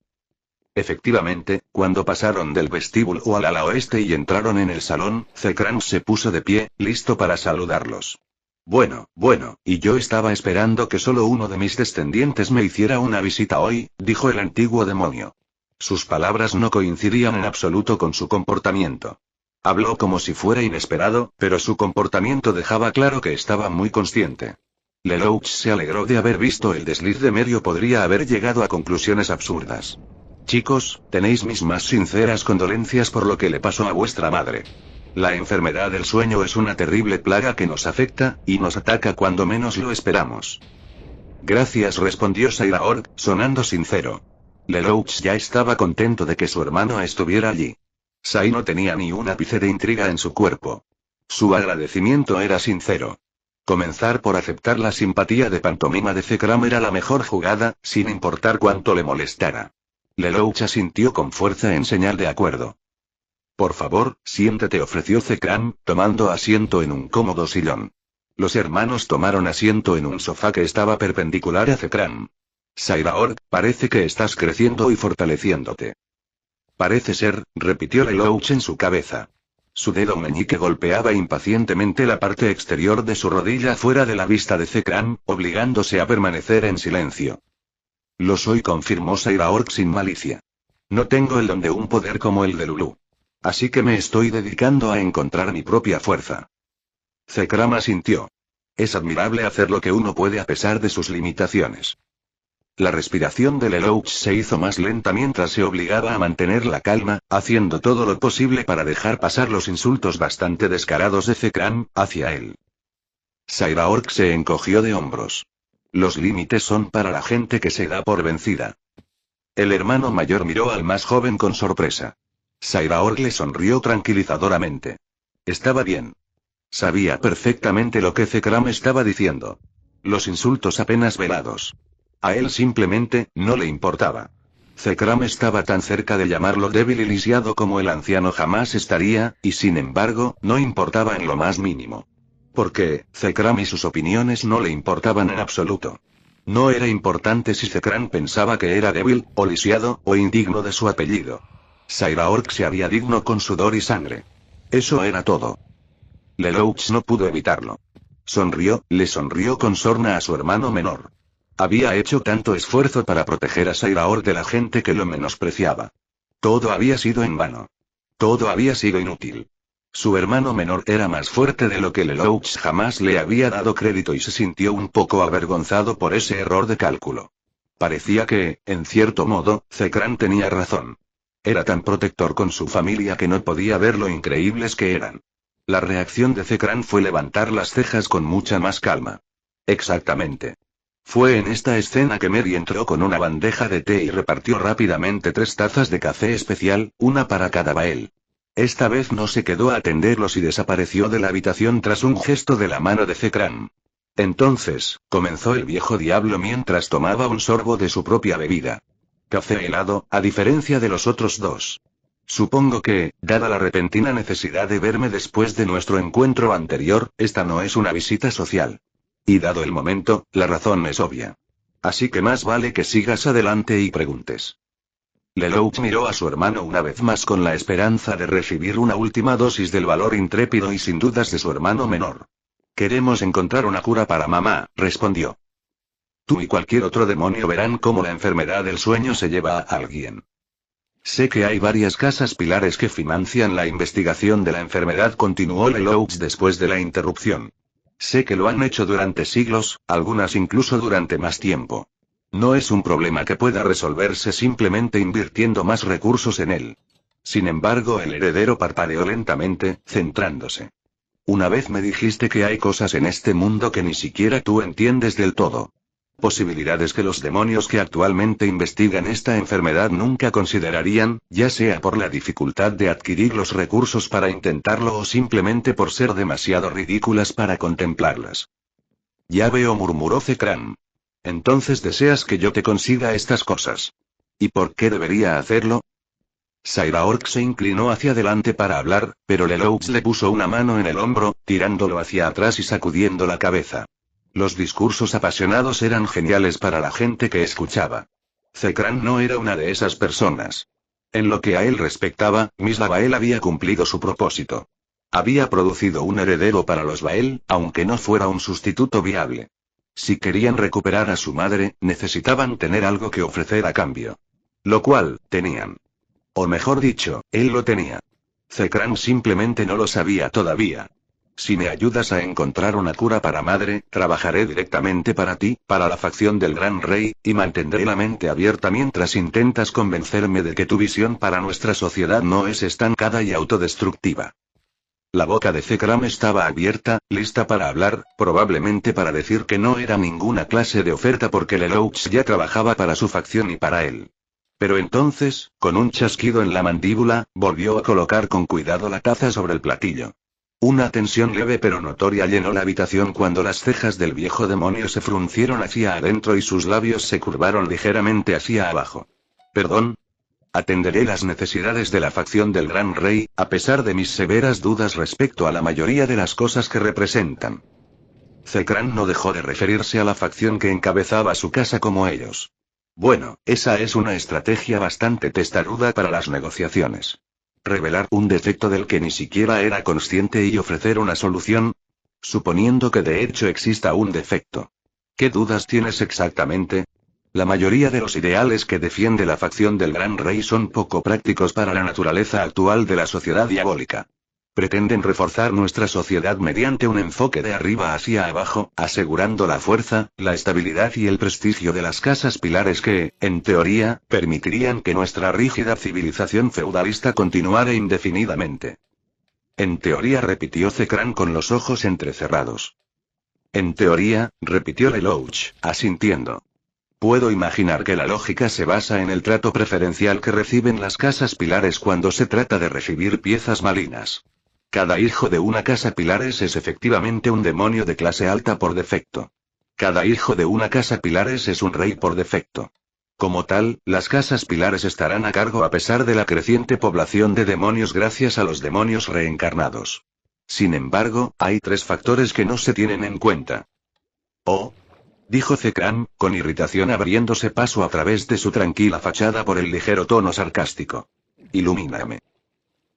Efectivamente, cuando pasaron del vestíbulo al ala oeste y entraron en el salón, Zekran se puso de pie, listo para saludarlos. Bueno, y yo estaba esperando que solo uno de mis descendientes me hiciera una visita hoy, dijo el antiguo demonio. Sus palabras no coincidían en absoluto con su comportamiento. Habló como si fuera inesperado, pero su comportamiento dejaba claro que estaba muy consciente. Lelouch se alegró de haber visto el desliz de medio, podría haber llegado a conclusiones absurdas. Chicos, tenéis mis más sinceras condolencias por lo que le pasó a vuestra madre. La enfermedad del sueño es una terrible plaga que nos afecta, y nos ataca cuando menos lo esperamos. Gracias, respondió Sairaorg, sonando sincero. Lelouch ya estaba contento de que su hermano estuviera allí. Sai no tenía ni un ápice de intriga en su cuerpo. Su agradecimiento era sincero. Comenzar por aceptar la simpatía de pantomima de Zekram era la mejor jugada, sin importar cuánto le molestara. Lelouch asintió con fuerza en señal de acuerdo. Por favor, siéntete, ofreció Zekram, tomando asiento en un cómodo sillón. Los hermanos tomaron asiento en un sofá que estaba perpendicular a Zekram. Sairaorg, parece que estás creciendo y fortaleciéndote. Parece ser, repitió Lelouch en su cabeza. Su dedo meñique golpeaba impacientemente la parte exterior de su rodilla fuera de la vista de Zekram, obligándose a permanecer en silencio. Lo soy, confirmó Sairaorg sin malicia. No tengo el don de un poder como el de Lulu. Así que me estoy dedicando a encontrar mi propia fuerza. Zekram asintió. Es admirable hacer lo que uno puede a pesar de sus limitaciones. La respiración de Lelouch se hizo más lenta mientras se obligaba a mantener la calma, haciendo todo lo posible para dejar pasar los insultos bastante descarados de Zekram hacia él. Sairaorg se encogió de hombros. Los límites son para la gente que se da por vencida. El hermano mayor miró al más joven con sorpresa. Sairaorg le sonrió tranquilizadoramente. Estaba bien. Sabía perfectamente lo que Zekram estaba diciendo. Los insultos apenas velados. A él simplemente, no le importaba. Zekram estaba tan cerca de llamarlo débil y lisiado como el anciano jamás estaría, y sin embargo, no importaba en lo más mínimo. Porque, Zekram y sus opiniones no le importaban en absoluto. No era importante si Zekram pensaba que era débil, o lisiado, o indigno de su apellido. Sairaorg se haría digno con sudor y sangre. Eso era todo. Lelouch no pudo evitarlo. Le sonrió con sorna a su hermano menor. Había hecho tanto esfuerzo para proteger a Sairaorg de la gente que lo menospreciaba. Todo había sido en vano. Todo había sido inútil. Su hermano menor era más fuerte de lo que Lelouch jamás le había dado crédito y se sintió un poco avergonzado por ese error de cálculo. Parecía que, en cierto modo, Zekram tenía razón. Era tan protector con su familia que no podía ver lo increíbles que eran. La reacción de Zekram fue levantar las cejas con mucha más calma. Exactamente. Fue en esta escena que Mary entró con una bandeja de té y repartió rápidamente 3 tazas de café especial, una para cada bael. Esta vez no se quedó a atenderlos y desapareció de la habitación tras un gesto de la mano de Zekram. Entonces, comenzó el viejo diablo mientras tomaba un sorbo de su propia bebida. Café helado, a diferencia de los otros dos. Supongo que, dada la repentina necesidad de verme después de nuestro encuentro anterior, esta no es una visita social. Y dado el momento, la razón es obvia. Así que más vale que sigas adelante y preguntes. Lelouch miró a su hermano una vez más con la esperanza de recibir una última dosis del valor intrépido y sin dudas de su hermano menor. Queremos encontrar una cura para mamá, respondió. Tú y cualquier otro demonio verán cómo la enfermedad del sueño se lleva a alguien. Sé que hay varias casas pilares que financian la investigación de la enfermedad, continuó Lelouch después de la interrupción. Sé que lo han hecho durante siglos, algunas incluso durante más tiempo. No es un problema que pueda resolverse simplemente invirtiendo más recursos en él. Sin embargo, el heredero parpadeó lentamente, centrándose. Una vez me dijiste que hay cosas en este mundo que ni siquiera tú entiendes del todo. Posibilidades que los demonios que actualmente investigan esta enfermedad nunca considerarían, ya sea por la dificultad de adquirir los recursos para intentarlo o simplemente por ser demasiado ridículas para contemplarlas. Ya veo, murmuró Zekran. Entonces deseas que yo te consiga estas cosas. ¿Y por qué debería hacerlo? Sairaork se inclinó hacia adelante para hablar, pero Lelouch le puso una mano en el hombro, tirándolo hacia atrás y sacudiendo la cabeza. Los discursos apasionados eran geniales para la gente que escuchaba. Zekran no era una de esas personas. En lo que a él respectaba, Misla Bael había cumplido su propósito. Había producido un heredero para los Bael, aunque no fuera un sustituto viable. Si querían recuperar a su madre, necesitaban tener algo que ofrecer a cambio. Lo cual, tenían. O mejor dicho, él lo tenía. Zekran simplemente no lo sabía todavía. Si me ayudas a encontrar una cura para madre, trabajaré directamente para ti, para la facción del Gran Rey, y mantendré la mente abierta mientras intentas convencerme de que tu visión para nuestra sociedad no es estancada y autodestructiva. La boca de Zekran estaba abierta, lista para hablar, probablemente para decir que no era ninguna clase de oferta porque Lelouch ya trabajaba para su facción y para él. Pero entonces, con un chasquido en la mandíbula, volvió a colocar con cuidado la taza sobre el platillo. Una tensión leve pero notoria llenó la habitación cuando las cejas del viejo demonio se fruncieron hacia adentro y sus labios se curvaron ligeramente hacia abajo. ¿Perdón? Atenderé las necesidades de la facción del Gran Rey, a pesar de mis severas dudas respecto a la mayoría de las cosas que representan. Zekran no dejó de referirse a la facción que encabezaba su casa como ellos. Bueno, esa es una estrategia bastante testaruda para las negociaciones. Revelar un defecto del que ni siquiera era consciente y ofrecer una solución. Suponiendo que de hecho exista un defecto. ¿Qué dudas tienes exactamente? La mayoría de los ideales que defiende la facción del Gran Rey son poco prácticos para la naturaleza actual de la sociedad diabólica. Pretenden reforzar nuestra sociedad mediante un enfoque de arriba hacia abajo, asegurando la fuerza, la estabilidad y el prestigio de las casas pilares que, en teoría, permitirían que nuestra rígida civilización feudalista continuara indefinidamente. En teoría, repitió Zekran con los ojos entrecerrados. En teoría, repitió Lelouch, asintiendo. Puedo imaginar que la lógica se basa en el trato preferencial que reciben las casas pilares cuando se trata de recibir piezas malignas. Cada hijo de una casa pilares es efectivamente un demonio de clase alta por defecto. Cada hijo de una casa pilares es un rey por defecto. Como tal, las casas pilares estarán a cargo a pesar de la creciente población de demonios gracias a los demonios reencarnados. Sin embargo, hay tres factores que no se tienen en cuenta. Oh, dijo Zekran, con irritación abriéndose paso a través de su tranquila fachada por el ligero tono sarcástico. Ilumíname.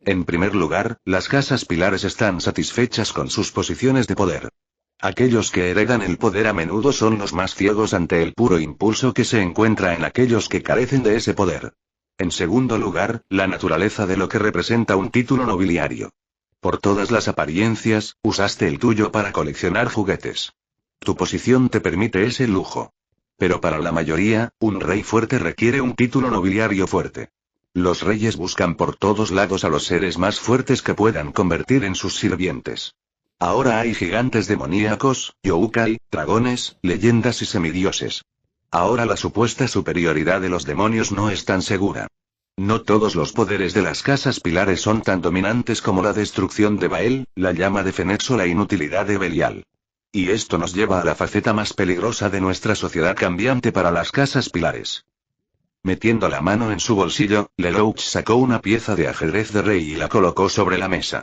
En primer lugar, las casas pilares están satisfechas con sus posiciones de poder. Aquellos que heredan el poder a menudo son los más ciegos ante el puro impulso que se encuentra en aquellos que carecen de ese poder. En segundo lugar, la naturaleza de lo que representa un título nobiliario. Por todas las apariencias, usaste el tuyo para coleccionar juguetes. Tu posición te permite ese lujo. Pero para la mayoría, un rey fuerte requiere un título nobiliario fuerte. Los reyes buscan por todos lados a los seres más fuertes que puedan convertir en sus sirvientes. Ahora hay gigantes demoníacos, yokai, dragones, leyendas y semidioses. Ahora la supuesta superioridad de los demonios no es tan segura. No todos los poderes de las casas pilares son tan dominantes como la destrucción de Bael, la llama de Fenix o la inutilidad de Belial. Y esto nos lleva a la faceta más peligrosa de nuestra sociedad cambiante para las casas pilares. Metiendo la mano en su bolsillo, Lelouch sacó una pieza de ajedrez de rey y la colocó sobre la mesa.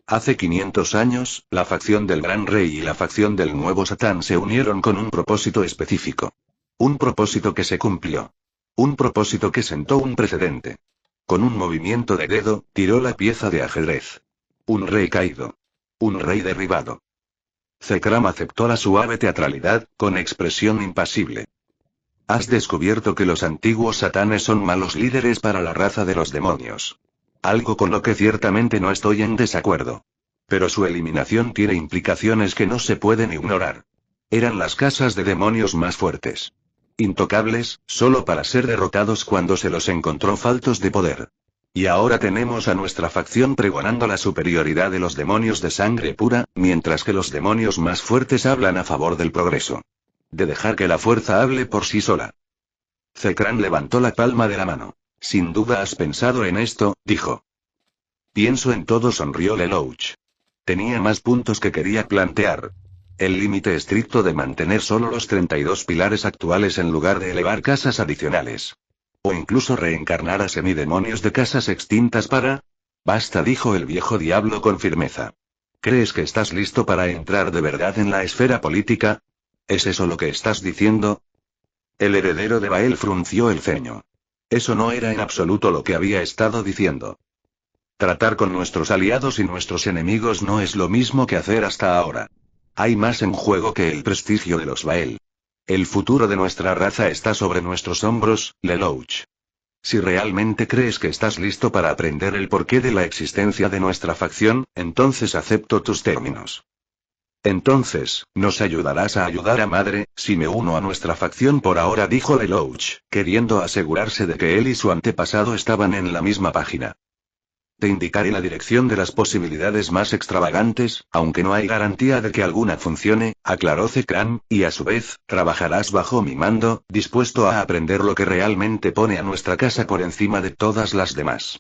Hace 500 años, la facción del Gran Rey y la facción del Nuevo Satán se unieron con un propósito específico. Un propósito que se cumplió. Un propósito que sentó un precedente. Con un movimiento de dedo, tiró la pieza de ajedrez. Un rey caído. Un rey derribado. Zekran aceptó la suave teatralidad, con expresión impasible. Has descubierto que los antiguos satanes son malos líderes para la raza de los demonios. Algo con lo que ciertamente no estoy en desacuerdo. Pero su eliminación tiene implicaciones que no se pueden ignorar. Eran las casas de demonios más fuertes. Intocables, solo para ser derrotados cuando se los encontró faltos de poder. Y ahora tenemos a nuestra facción pregonando la superioridad de los demonios de sangre pura, mientras que los demonios más fuertes hablan a favor del progreso. de dejar que la fuerza hable por sí sola. Zekran levantó la palma de la mano. Sin duda has pensado en esto, dijo. Pienso en todo, sonrió Lelouch. Tenía más puntos que quería plantear. El límite estricto de mantener solo los 32 pilares actuales en lugar de elevar casas adicionales. O incluso reencarnar a semidemonios de casas extintas para... Basta, dijo el viejo diablo con firmeza. ¿Crees que estás listo para entrar de verdad en la esfera política? ¿Es eso lo que estás diciendo? El heredero de Bael frunció el ceño. Eso no era en absoluto lo que había estado diciendo. Tratar con nuestros aliados y nuestros enemigos no es lo mismo que hacer hasta ahora. Hay más en juego que el prestigio de los Bael. El futuro de nuestra raza está sobre nuestros hombros, Lelouch. Si realmente crees que estás listo para aprender el porqué de la existencia de nuestra facción, entonces acepto tus términos. Entonces, ¿nos ayudarás a ayudar a Madre, si me uno a nuestra facción por ahora?, dijo Lelouch, queriendo asegurarse de que él y su antepasado estaban en la misma página. Te indicaré la dirección de las posibilidades más extravagantes, aunque no hay garantía de que alguna funcione, aclaró Zekran, y a su vez, trabajarás bajo mi mando, dispuesto a aprender lo que realmente pone a nuestra casa por encima de todas las demás.